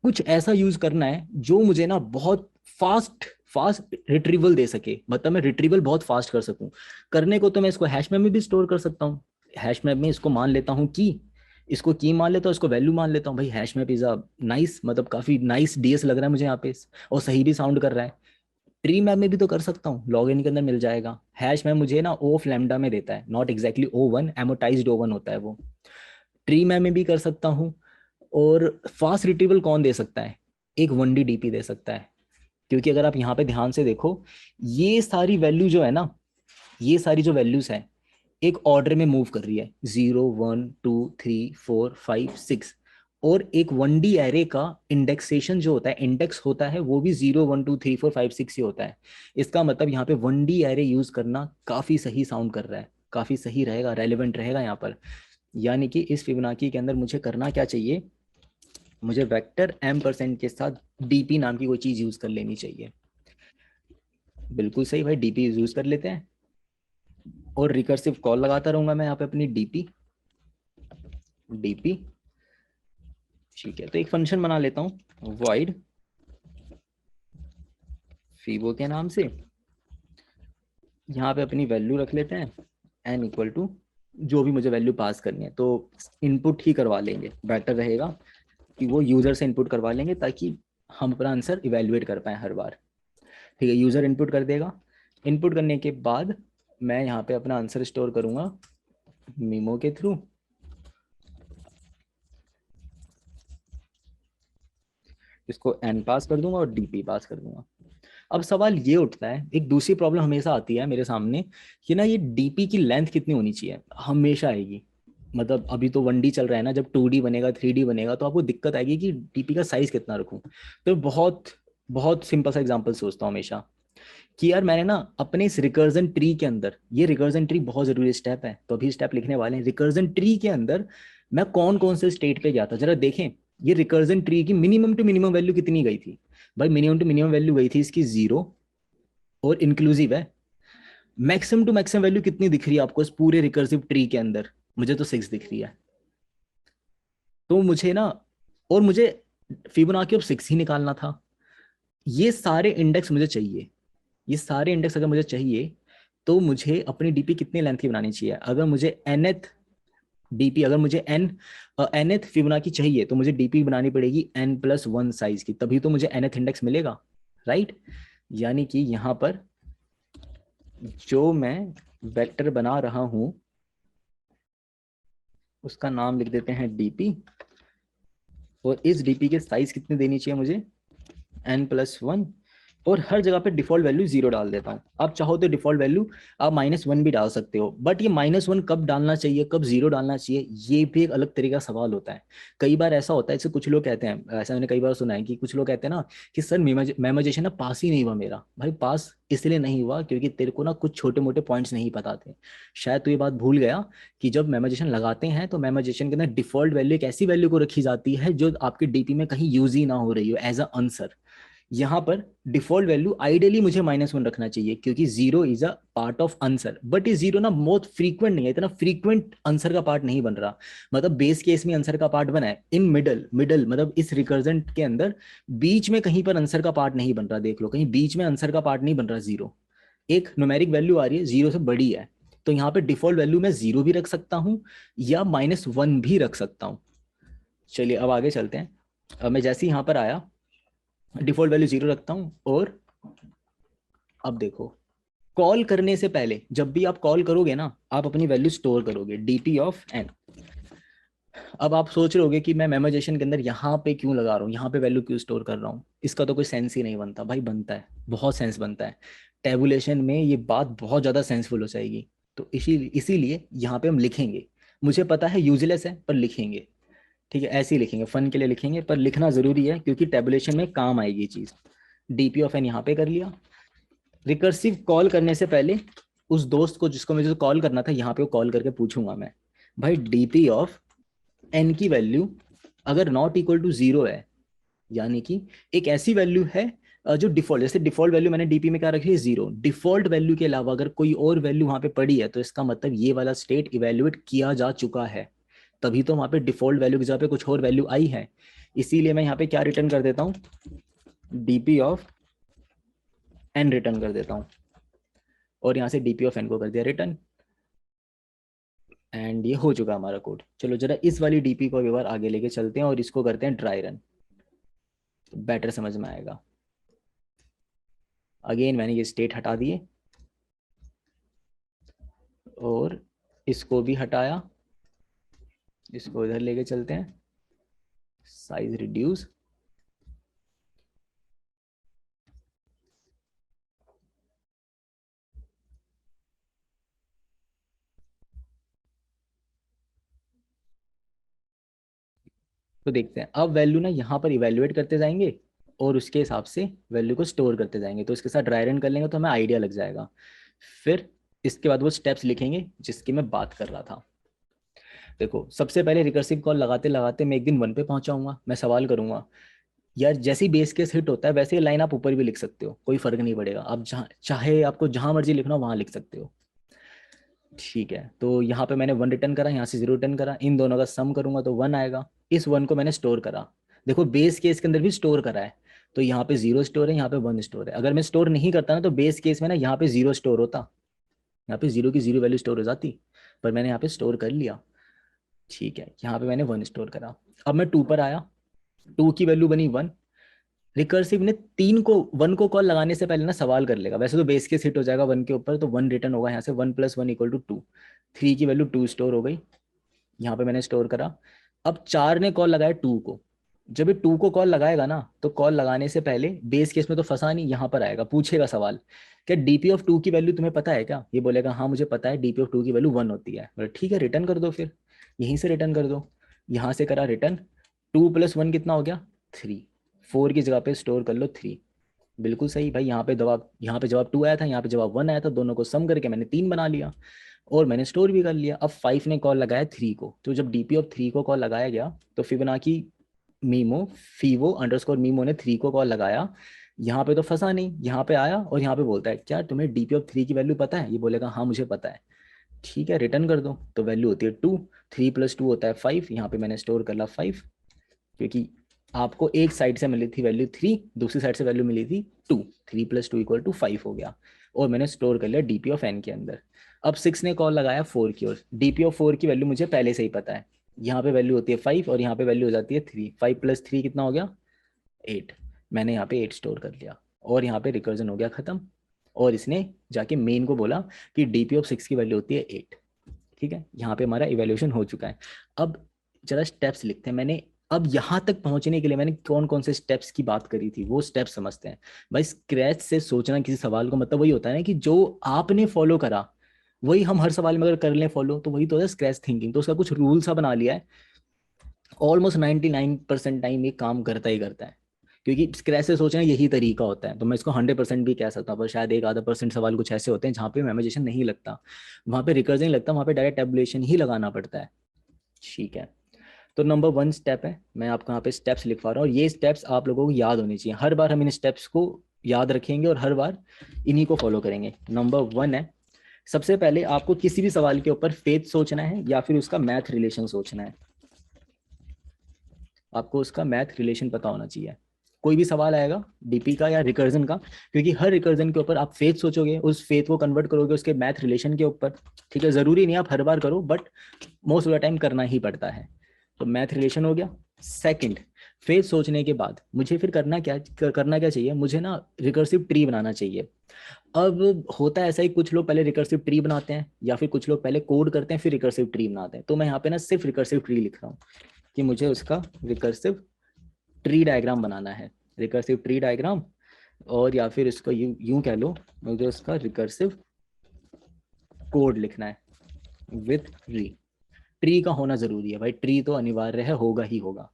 कुछ ऐसा यूज करना है जो मुझे ना बहुत फास्ट फास्ट रिट्रीवल दे सके, मतलब मैं रिट्रीवल बहुत फास्ट कर सकूं। करने को तो मैं इसको हैश मैप में भी स्टोर कर सकता हूँ। हैश मैप में इसको मान लेता हूँ की, इसको की मान लेता हूँ, इसको वैल्यू मान लेता हूँ। भाई hash map is a nice, मतलब काफी नाइस डीएस लग रहा है मुझे यहाँ पे, और सही भी साउंड कर रहा है। ट्री मैप में भी तो कर सकता हूँ, लॉग इन के अंदर मिल जाएगा। हैश मैप मुझे ना ओ ऑफ लैम्डा में देता है, नॉट एग्जैक्टली O1, एमोटाइज्ड O1 होता है वो। ट्री मैप में भी कर सकता हूँ। और फास्ट रिट्रीवल कौन दे सकता है, एक 1D डीपी दे सकता है। क्योंकि अगर आप यहाँ पे ध्यान से देखो, ये सारी वैल्यू जो है ना, ये सारी जो वैल्यूज है एक ऑर्डर में मूव कर रही है, 0 1 2 3 4 5 6। और एक 1D एरे का इंडेक्सेशन जो होता है, इंडेक्स होता है वो भी 0 1 2 3 4 5 6 ही होता है। इसका मतलब यहाँ पे 1D एरे यूज करना काफी सही साउंड कर रहा है, काफी सही रहेगा, रेलिवेंट रहेगा यहाँ पर। यानी कि इस फिबोनाची के अंदर मुझे करना क्या चाहिए, मुझे वेक्टर m% के साथ डीपी नाम की कोई चीज यूज कर लेनी चाहिए। बिल्कुल सही भाई, डीपी यूज कर लेते हैं। और रिकर्सिव कॉल लगाता रहूंगा मैं यहाँ पे अपनी डीपी डीपी। ठीक है, तो एक फंक्शन बना लेता हूँ void फीबो के नाम से। यहाँ पे अपनी वैल्यू रख लेते हैं n इक्वल टू जो भी मुझे वैल्यू पास करनी है, तो इनपुट ही करवा लेंगे, बेटर रहेगा कि वो यूजर से इनपुट करवा लेंगे ताकि हम अपना आंसर इवेल्युएट कर पाए हर बार। ठीक है, यूजर इनपुट कर देगा। इनपुट करने के बाद मैं यहाँ पे अपना आंसर स्टोर करूंगा मीमो के थ्रू। इसको n पास कर दूंगा और डीपी पास कर दूंगा। अब सवाल ये उठता है, एक दूसरी प्रॉब्लम हमेशा आती है मेरे सामने कि ना ये डीपी की लेंथ कितनी होनी चाहिए, हमेशा आएगी। मतलब अभी तो 1D चल रहा है ना, जब 2D बनेगा 3D बनेगा तो आपको दिक्कत आएगी कि डीपी का साइज कितना रखूं। तो बहुत बहुत सिंपल सा एग्जांपल सोचता हूँ हमेशा कि यार मैंने ना अपने इस रिकर्जन ट्री के अंदर, ये रिकर्जन ट्री बहुत जरूरी स्टेप है तो अभी स्टेप लिखने वाले हैं। रिकर्जन ट्री के अंदर मैं कौन कौन से स्टेट पे गया था जरा देखें। ये रिकर्जन ट्री की मिनिमम टू मिनिमम वैल्यू कितनी गई थी, भाई मिनिमम टू मिनिमम वैल्यू गई थी इसकी 0, और इंक्लूसिव है। मैक्सिमम टू मैक्सिमम वैल्यू कितनी दिख रही है आपको इस पूरे रिकर्सिव ट्री के अंदर, मुझे तो 6 दिख रही है। तो मुझे ना, और मुझे फिबोनाची ऑफ 6 ही निकालना था। ये सारे इंडेक्स मुझे चाहिए, ये सारे इंडेक्स अगर मुझे चाहिए तो मुझे अपनी डीपी कितने लेंथ की बनानी चाहिए। अगर मुझे nth डीपी, अगर मुझे nth फिबोनाची चाहिए तो मुझे डीपी बनानी पड़ेगी n+1 साइज की, तभी तो मुझे nth इंडेक्स मिलेगा, राइट। यानी कि यहाँ पर जो मैं वेक्टर बना रहा हूं उसका नाम लिख देते हैं डीपी। और इस डीपी के साइज कितनी देनी चाहिए मुझे, n+1। और हर जगह पे डिफॉल्ट वैल्यू 0 डाल देता हूँ। आप चाहो तो डिफॉल्ट वैल्यू आप -1 भी डाल सकते हो, बट ये -1 कब डालना चाहिए, कब 0 डालना चाहिए, ये भी एक अलग तरीका सवाल होता है। कई बार ऐसा होता है, जैसे कुछ लोग कहते हैं, ऐसा मैंने कई बार सुना है कि कुछ लोग कहते हैं ना कि सर मेमोराइजेशन ना पास ही नहीं हुआ मेरा। भाई पास इसलिए नहीं हुआ क्योंकि तेरे को ना कुछ छोटे मोटे पॉइंट्स नहीं पता थे। शायद तू ये बात भूल गया कि जब मेमोराइजेशन लगाते हैं तो मेमोराइजेशन के अंदर डिफॉल्ट वैल्यू एक ऐसी वैल्यू को रखी जाती है जो आपके डीपी में कहीं यूज ही ना हो रही हो एज अ आंसर। यहाँ पर डिफॉल्ट वैल्यू आइडियली मुझे -1 रखना चाहिए क्योंकि 0 is a part of answer, but ये 0 ना बहुत फ्रीक्वेंट नहीं है, इतना फ्रीक्वेंट आंसर का पार्ट नहीं बन रहा। मतलब बेस केस में आंसर का पार्ट बना है, इन मिडल मिडल मतलब इस रिकर्जन के अंदर बीच में कहीं पर आंसर का पार्ट नहीं बन रहा। देख लो कहीं बीच में आंसर का पार्ट नहीं बन रहा। 0 एक न्यूमेरिक वैल्यू आ रही है 0 से बड़ी है, तो यहाँ पे डिफॉल्ट वैल्यू मैं 0 भी रख सकता हूँ या -1 भी रख सकता हूँ। चलिए अब आगे चलते हैं। अब मैं जैसे ही यहाँ पर आया डिफॉल्ट वैल्यू 0 रखता हूं। और अब देखो, कॉल करने से पहले जब भी आप कॉल करोगे ना, आप अपनी वैल्यू स्टोर करोगे डीपी ऑफ एन। अब आप सोच रहे होगे कि मैं मेमोराइजेशन के अंदर यहाँ पे क्यों लगा रहा हूँ, यहाँ पे वैल्यू क्यों स्टोर कर रहा हूँ, इसका तो कोई सेंस ही नहीं बनता। भाई बनता है, बहुत सेंस बनता है। टेबुलेशन में ये बात बहुत ज्यादा सेंसफुल हो जाएगी। तो इसीलिए यहाँ पे हम लिखेंगे। मुझे पता है यूजलेस है पर लिखेंगे। ठीक है, ऐसे ही लिखेंगे, फन के लिए लिखेंगे, पर लिखना जरूरी है क्योंकि टेबुलेशन में काम आएगी ये चीज। डीपी ऑफ एन यहाँ पे कर लिया। रिकर्सिव कॉल करने से पहले उस दोस्त को जिसको मुझे कॉल करना था यहाँ पे कॉल करके पूछूंगा मैं, भाई डीपी ऑफ एन की वैल्यू अगर नॉट इक्वल टू 0 है, यानी कि एक ऐसी वैल्यू है जो डिफॉल्ट, जैसे डिफॉल्ट वैल्यू मैंने डीपी में क्या रखी है 0, डिफॉल्ट वैल्यू के अलावा अगर कोई और वैल्यू वहां पे पड़ी है तो इसका मतलब ये वाला स्टेट इवेल्युएट किया जा चुका है, तभी तो वहां पे डिफॉल्ट वैल्यू की जगह पे कुछ और वैल्यू आई है। इसीलिए मैं यहाँ पे क्या रिटर्न कर देता हूँ, डीपी ऑफ एन रिटर्न कर देता हूँ, और यहाँ से डीपी ऑफ एन को कर दिया रिटर्न, एंड ये हो चुका हमारा कोड। चलो जरा इस वाली डीपी को एक बार आगे लेके चलते हैं और इसको करते हैं ड्राई रन, तो बेटर समझ में आएगा। अगेन मैंने ये स्टेट हटा दिए और इसको भी हटाया, इसको इधर लेके चलते हैं, साइज रिड्यूस, तो देखते हैं अब वैल्यू ना यहाँ पर इवेल्युएट करते जाएंगे और उसके हिसाब से वैल्यू को स्टोर करते जाएंगे। तो इसके साथ ड्राई रन कर लेंगे तो हमें आइडिया लग जाएगा। फिर इसके बाद वो स्टेप्स लिखेंगे जिसकी मैं बात कर रहा था। देखो सबसे पहले रिकर्सिव कॉल लगाते लगाते मैं एक दिन 1 पे पहुंचाऊंगा, मैं सवाल करूंगा यार, जैसे ही बेस केस हिट होता है वैसे ही लाइन आप ऊपर भी लिख सकते हो, कोई फर्क नहीं पड़ेगा, आप जहाँ चाहे आपको जहां मर्जी लिखना हो वहां लिख सकते हो। ठीक है, तो यहाँ पे मैंने 1 रिटर्न करा, यहाँ से 0 रिटर्न करा, इन दोनों का सम करूंगा तो 1 आएगा। इस 1 को मैंने स्टोर करा, देखो बेस केस के अंदर भी स्टोर करा है, तो यहाँ पे 0 स्टोर है, यहाँ पे 1 स्टोर है। अगर मैं स्टोर नहीं करता ना तो बेस केस में ना यहाँ पे 0 स्टोर होता, यहाँ पे 0 की 0 वैल्यू स्टोर हो जाती, पर मैंने यहाँ पे स्टोर कर लिया। ठीक है, यहाँ पे मैंने 1 स्टोर करा। अब मैं 2 पर आया, 2 की वैल्यू बनी 1। रिकर्सिव ने 3 को 1 को कॉल लगाने से पहले ना सवाल कर लेगा, वैसे तो बेस केस हिट हो जाएगा 1 के ऊपर, तो 1 रिटर्न होगा यहाँ से, 1 + 1 = 2। 3 की वैल्यू 2 स्टोर हो गई, यहाँ पे मैंने स्टोर करा। अब 4 ने कॉल लगाया 2 को, जब ये 2 को कॉल लगाएगा ना तो कॉल लगाने से पहले बेस केस में तो फंसा नहीं, यहाँ पर आएगा, पूछेगा सवाल, क्या डीपी ऑफ 2 की वैल्यू तुम्हें पता है क्या? ये बोलेगा हाँ मुझे पता है, डीपी ऑफ 2 की वैल्यू 1 होती है। बोले ठीक है रिटर्न कर दो, फिर यहीं से रिटर्न कर दो। यहाँ से करा रिटर्न, 2 + 1 कितना हो गया 3, 4 की जगह पे स्टोर कर लो 3। बिल्कुल सही भाई, यहाँ पे जवाब 2 आया था, यहाँ पे जवाब 1 आया था, दोनों को सम करके मैंने 3 बना लिया और मैंने स्टोर भी कर लिया। अब 5 ने कॉल लगाया 3 को, तो जब डीपी ऑफ 3 को कॉल लगाया गया तो फिबोनाची मीमो फीवो अंडरस्कोर मीमो ने 3 को कॉल लगाया, यहाँ पे तो फंसा नहीं, यहाँ पे आया और यहाँ पे बोलता है क्या तुम्हें डीपी ऑफ 3 की वैल्यू पता है? ये बोलेगा हाँ मुझे पता है। ठीक है रिटर्न कर दो, तो वैल्यू होती है 2, 3 + 2 होता है 5, यहाँ पे मैंने स्टोर कर ला 5, क्योंकि आपको एक साइड से मिली थी वैल्यू 3, दूसरी साइड से वैल्यू मिली थी 2, 3 + 2 = 5 हो गया, और मैंने स्टोर कर लिया डीपी ऑफ एन के अंदर। अब 6 ने कॉल लगाया 4 की ओर, डीपी ऑफ 4 की वैल्यू मुझे पहले से ही पता है, यहाँ पे वैल्यू होती है 5 और यहाँ पे वैल्यू हो जाती है 3, 5 + 3 कितना हो गया 8, मैंने यहाँ पे 8 स्टोर कर लिया और यहाँ पे रिकर्जन हो गया खत्म। और इसने जाके मेन को बोला कि डीपी ऑफ 6 की वैल्यू होती है 8। ठीक है, यहाँ पे हमारा इवेल्यूशन हो चुका है। अब जरा स्टेप्स लिखते हैं, मैंने अब यहाँ तक पहुंचने के लिए मैंने कौन कौन से स्टेप्स की बात करी थी वो स्टेप्स समझते हैं। भाई स्क्रैच से सोचना किसी सवाल को मतलब वही होता है ना कि जो आपने फॉलो करा वही हम हर सवाल में अगर कर लें फॉलो, तो वही तो है स्क्रैच थिंकिंग। तो उसका कुछ रूल सा बना लिया है, ऑलमोस्ट 99% टाइम ये काम करता ही करता है, क्योंकि स्क्रैच से सोचना यही तरीका होता है। तो मैं इसको 100% भी कह सकता हूँ, पर शायद 1-आधा% सवाल कुछ ऐसे होते हैं जहाँ पे मेमोराइजेशन नहीं लगता, वहाँ पे रिकर्जन लगता, वहाँ पे डायरेक्ट टेबुलेशन ही लगाना पड़ता है। ठीक है, तो नंबर 1 स्टेप है, मैं आपको यहाँ पे स्टेप्स लिखवा रहा हूँ और ये स्टेप्स आप लोगों को याद होनी चाहिए। हर बार हम इन स्टेप्स को याद रखेंगे और हर बार इन्हीं को फॉलो करेंगे। नंबर 1 है, सबसे पहले आपको किसी भी सवाल के ऊपर फेथ सोचना है या फिर उसका मैथ रिलेशन सोचना है। आपको उसका मैथ रिलेशन पता होना चाहिए। कोई भी सवाल आएगा डीपी का या रिकर्जन का, क्योंकि हर रिकर्जन के ऊपर आप फेथ सोचोगे, उस फेथ को कन्वर्ट करोगे उसके मैथ रिलेशन के ऊपर। ठीक है, जरूरी नहीं आप हर बार करो, but most of the time करना ही पड़ता है। तो मैथ रिलेशन हो गया। सेकंड, फेथ सोचने के बाद मुझे फिर करना क्या चाहिए, मुझे ना रिकर्सिव ट्री बनाना चाहिए। अब होता है ऐसा ही, कुछ लोग पहले रिकर्सिव ट्री बनाते हैं या फिर कुछ लोग पहले कोड करते हैं फिर रिकर्सिव ट्री बनाते हैं। तो मैं यहाँ पे ना सिर्फ रिकर्सिव ट्री लिख रहा हूँ कि मुझे उसका रिकर्सिव ट्री डायग्राम बनाना है, रिकर्सिव ट्री डायग्राम, और या फिर इसको यूं कह लो, मुझे उसका रिकर्सिव कोड लिखना है विथ ट्री। ट्री का होना जरूरी है भाई, ट्री तो अनिवार्य है, होगा ही होगा।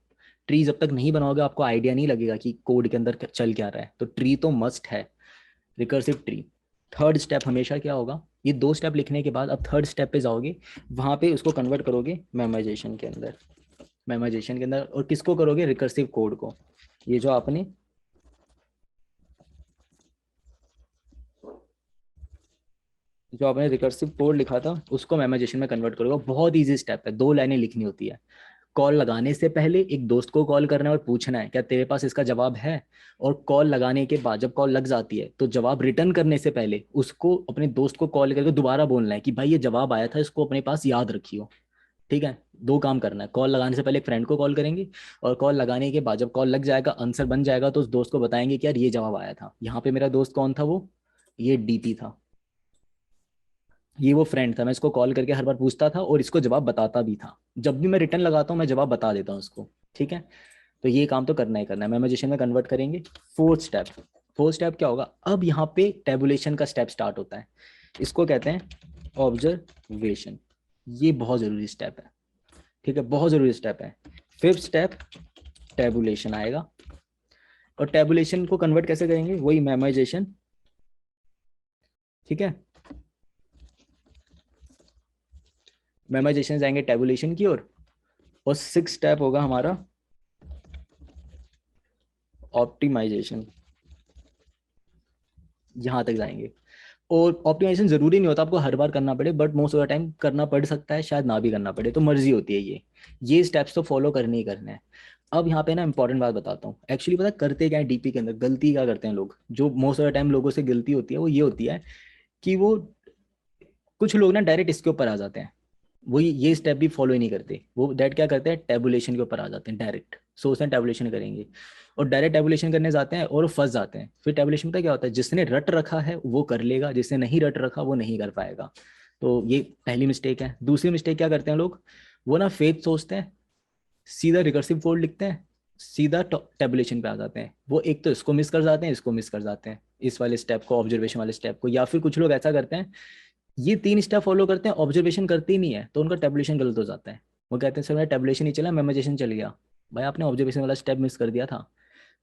ट्री जब तक नहीं बनाओगे आपको आइडिया नहीं लगेगा कि कोड के अंदर चल क्या रहा है, तो ट्री तो मस्ट है, रिकर्सिव ट्री। थर्ड स्टेप हमेशा क्या होगा, ये 2 स्टेप लिखने के बाद अब थर्ड स्टेप पे जाओगे, वहां पे उसको कन्वर्ट करोगे मेमोराइजेशन के अंदर, और किसको करोगे, रिकर्सिव कोड को। ये जो आपने जो आपने रिकर्सिव कोड लिखा था उसको मेमोराइजेशन में कन्वर्ट करोगे। बहुत इजी स्टेप है, 2 लाइनें लिखनी होती है। कॉल लगाने से पहले एक दोस्त को कॉल करना है और पूछना है क्या तेरे पास इसका जवाब है। और कॉल लगाने के बाद जब कॉल लग जाती है तो जवाब रिटर्न करने से पहले उसको अपने दोस्त को कॉल करके दोबारा बोलना है कि भाई ये जवाब आया था, इसको अपने पास याद रखियो। ठीक है, 2 काम करना है। कॉल लगाने से पहले एक फ्रेंड को कॉल करेंगे, और कॉल लगाने के बाद जब कॉल लग जाएगा, आंसर बन जाएगा, तो उस दोस्त को बताएंगे कि यार ये जवाब आया था। यहाँ पे मेरा दोस्त कौन था? वो ये डीपी था, ये वो फ्रेंड था। मैं इसको कॉल करके हर बार पूछता था और इसको जवाब बताता भी था। जब भी मैं रिटर्न लगाता हूँ मैं जवाब बता देता हूँ इसको। ठीक है, तो ये काम तो करना ही करना है। मेमोराइजेशन में कन्वर्ट करेंगे। फोर्थ स्टेप क्या होगा? अब यहाँ पे टेबुलेशन का स्टेप स्टार्ट होता है। इसको कहते हैं ऑब्जर्वेशन। ये बहुत जरूरी स्टेप है। ठीक है, बहुत जरूरी स्टेप है। फिफ्थ स्टेप टेबुलेशन आएगा। और टेबुलेशन को कन्वर्ट कैसे करेंगे? वही मेमोराइजेशन। ठीक है, मेमोराइजेशन जाएंगे टेबुलेशन की ओर। और सिक्स स्टेप होगा हमारा ऑप्टिमाइजेशन। यहां तक जाएंगे। और ऑप्टिमाइजेशन जरूरी नहीं होता आपको हर बार करना पड़े, but most of the time करना पड़ सकता है, शायद ना भी करना पड़े, तो मर्जी होती है। ये स्टेप्स तो फॉलो करने ही करने हैं। अब यहाँ पे ना इंपॉर्टेंट बात बताता हूँ। एक्चुअली पता है करते क्या है डीपी के अंदर? गलती क्या करते हैं लोग? जो मोस्ट ऑफ द टाइम लोगों से गलती होती है वो ये होती है कि वो, कुछ लोग ना डायरेक्ट इसके ऊपर आ जाते हैं। वो ये स्टेप भी फॉलो ही नहीं करते। वो डायरेक्ट क्या करते हैं? टेबुलेशन के ऊपर आ जाते हैं डायरेक्ट। सोचते हैं टेबुलेशन करेंगे, और डायरेक्ट टेबुलेशन करने जाते हैं और फंस जाते हैं। फिर टेबुलेशन पता क्या होता है? जिसने रट रखा है वो कर लेगा, जिसने नहीं रट रखा वो नहीं कर पाएगा। तो ये पहली मिस्टेक है। दूसरी मिस्टेक क्या करते हैं लोग? वो ना फेथ सोचते हैं, सीधा रिकर्सिव कोड लिखते हैं, सीधा टेबुलेशन पे आ जाते हैं। वो एक तो इसको मिस कर जाते हैं, इसको मिस कर जाते हैं, इस वाले स्टेप को, ऑब्जर्वेशन वाले स्टेप को। या फिर कुछ लोग ऐसा करते हैं, ये 3 स्टेप फॉलो करते हैं, ऑब्जर्वेशन करते ही नहीं है, तो उनका टेबुलेशन गलत हो जाता है। वो कहते हैं सर मेरा टेबुलेशन ही चला, मेमोराइजेशन चल गया। भाई आपने ऑब्जर्वेशन वाला स्टेप मिस कर दिया था।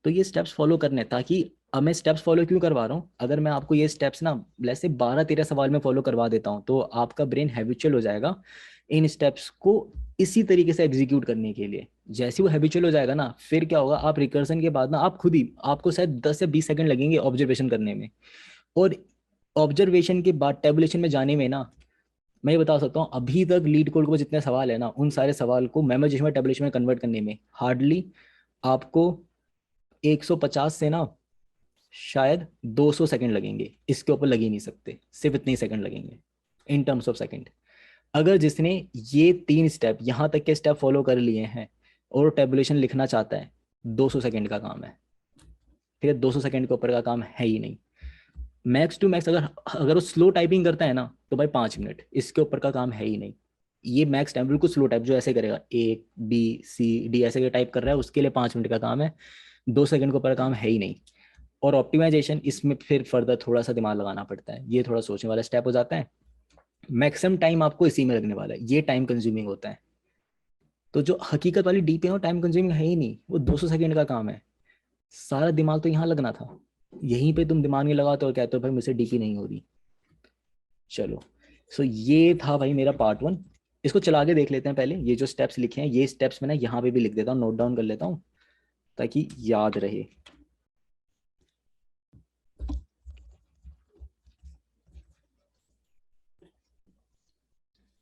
तो ये स्टेप्स फॉलो करने हैं, ताकि अब मैं स्टेप्स फॉलो क्यों करवा रहा हूँ? अगर मैं आपको ये स्टेप्स ना जैसे 12-13 सवाल में फॉलो करवा देता हूँ तो आपका ब्रेन हैबिचुअल हो जाएगा इन स्टेप्स को इसी तरीके से एग्जीक्यूट करने के लिए। जैसे वो हैबिचुअल हो जाएगा ना, फिर क्या होगा? आप रिकर्सन के बाद ना आप खुद ही, आपको शायद 10 या 20 सेकंड लगेंगे ऑब्जर्वेशन करने में। और ऑब्जर्वेशन के बाद टेबुलेशन में जाने में ना, मैं ये बता सकता हूँ अभी तक लीड कोड के ऊपर जितने सवाल है ना, उन सारे सवाल को मेमोराइजेशन में टेबुलेशन में कन्वर्ट करने में हार्डली आपको 150 से ना शायद 200 सेकंड लगेंगे। इसके ऊपर लग ही नहीं सकते, सिर्फ इतने ही सेकंड लगेंगे इन टर्म्स ऑफ सेकंड। अगर जिसने ये 3 स्टेप यहाँ तक के स्टेप फॉलो कर लिए हैं और टेबुलेशन लिखना चाहता है, 200 सेकंड का काम है। ठीक है, 200 सेकंड के ऊपर का काम है ही नहीं। मैक्स टू मैक्स, अगर अगर वो स्लो टाइपिंग करता है ना तो भाई 5 मिनट, इसके ऊपर का काम है ही नहीं। ये मैक्स टाइम बिल्कुल स्लो टाइप जो ऐसे करेगा, A B C D ऐसे टाइप कर रहा है, उसके लिए 5 मिनट का काम है। 2 सेकंड के ऊपर काम है ही नहीं। और ऑप्टिमाइजेशन, इसमें फिर फर्दर थोड़ा सा दिमाग लगाना पड़ता है, ये थोड़ा सोचने वाला स्टेप हो जाता है। मैक्सिमम टाइम आपको इसी में लगने वाला है, ये टाइम कंज्यूमिंग होता है। तो जो हकीकत वाली डीप है वो टाइम कंज्यूमिंग है ही नहीं, वो 200 सेकंड का काम है। सारा दिमाग तो यहाँ लगना था, यहीं पे तुम दिमाग नहीं लगाते और कहते हो भाई मुझसे डीपी नहीं हो रही। चलो, सो ये था भाई मेरा पार्ट 1। इसको चला के देख लेते हैं पहले। ये जो स्टेप्स लिखे हैं, ये स्टेप्स मैं ना यहाँ पे भी लिख देता हूँ, नोट डाउन कर लेता हूँ ताकि याद रहे।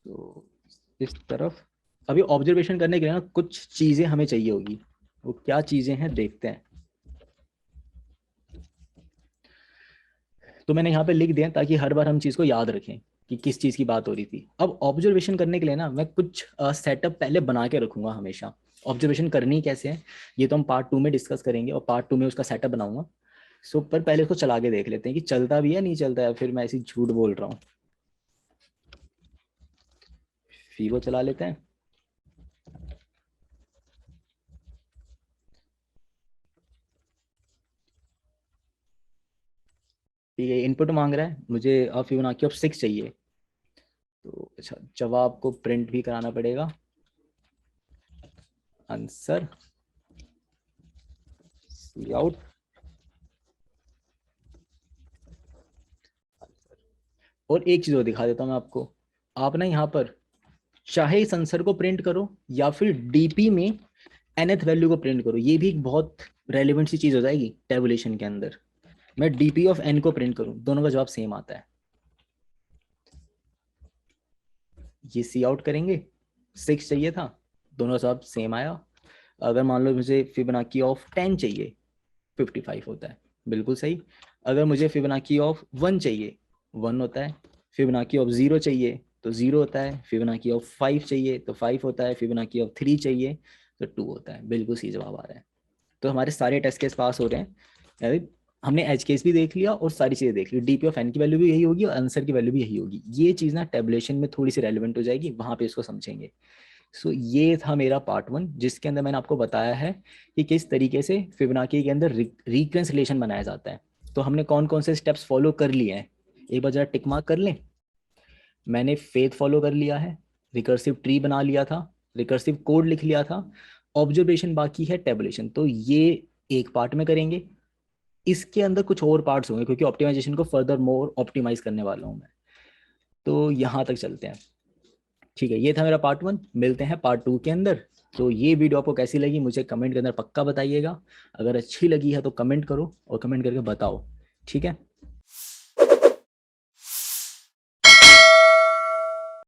तो इस तरफ अभी ऑब्जर्वेशन करने के लिए ना कुछ चीजें हमें चाहिए होगी। वो क्या चीजें हैं देखते हैं। तो मैंने यहाँ पे लिख दिया ताकि हर बार हम चीज को याद रखें कि किस चीज की बात हो रही थी। अब ऑब्जर्वेशन करने के लिए ना मैं कुछ सेटअप पहले बना के रखूंगा हमेशा। ऑब्जर्वेशन करनी कैसे है ये तो हम पार्ट 2 में डिस्कस करेंगे, और पार्ट 2 में उसका सेटअप बनाऊंगा। सो पर पहले उसको चला के देख लेते हैं कि चलता भी है नहीं चलता है, फिर मैं ऐसी झूठ बोल रहा हूँ। फीवो चला लेते हैं। ठीक है, इनपुट मांग रहा है मुझे, फिबोनाची ऑफ 6 चाहिए। तो अच्छा, जवाब को प्रिंट भी कराना पड़ेगा। Answer out. और एक चीज और दिखा देता हूँ मैं आपको। आप ना यहाँ पर चाहे इस आंसर को प्रिंट करो या फिर डीपी में nth वैल्यू को प्रिंट करो, ये भी एक बहुत रेलिवेंट सी चीज हो जाएगी टेबुलेशन के अंदर। मैं डीपी ऑफ n को प्रिंट करूं, दोनों का जवाब सेम आता है। ये सी आउट करेंगे, 6 चाहिए था, दोनों सब सेम आया। अगर मान लो मुझे फिबोनाची ऑफ 10 चाहिए, 55 होता है, बिल्कुल सही। अगर मुझे फिबोनाची ऑफ 1 चाहिए, 1 होता है। फिबोनाची ऑफ 0 चाहिए तो 0 होता है। फिबोनाची ऑफ 5 चाहिए तो 5 होता है। फिबोनाची ऑफ 3 चाहिए तो 2 होता है। बिल्कुल सही जवाब आ रहा है। तो हमारे सारे टेस्ट केस पास हो रहे हैं। यानी हमने एज केस भी देख लिया और सारी चीजें देख ली। डीपी ऑफ एन की वैल्यू भी यही होगी और आंसर की वैल्यू भी यही होगी। ये चीज ना टेबुलेशन में थोड़ी सी रेलिवेंट हो जाएगी, वहां पे इसको समझेंगे। सो ये था मेरा पार्ट 1, जिसके अंदर मैंने आपको बताया है कि किस तरीके से फिबोनाची के अंदर रिकरेंस रिलेशन बनाया जाता है। तो हमने कौन कौन से स्टेप्स फॉलो कर लिए हैं, एक बार जरा टिक मार्क कर लें। मैंने फेथ फॉलो कर लिया है, रिकर्सिव ट्री बना लिया था, रिकर्सिव कोड लिख लिया था, ऑब्जर्वेशन बाकी है, टेबुलेशन। तो ये एक पार्ट में करेंगे। इसके अंदर कुछ और पार्ट्स होंगे क्योंकि ऑप्टिमाइजेशन को फर्दर मोर ऑप्टिमाइज करने वाला हूं मैं। तो यहाँ तक चलते हैं। ठीक है, ये था मेरा पार्ट 1। मिलते हैं पार्ट 2 के अंदर। तो ये वीडियो आपको कैसी लगी मुझे कमेंट के अंदर पक्का बताइएगा। अगर अच्छी लगी है तो कमेंट करो और कमेंट करके बताओ। ठीक है।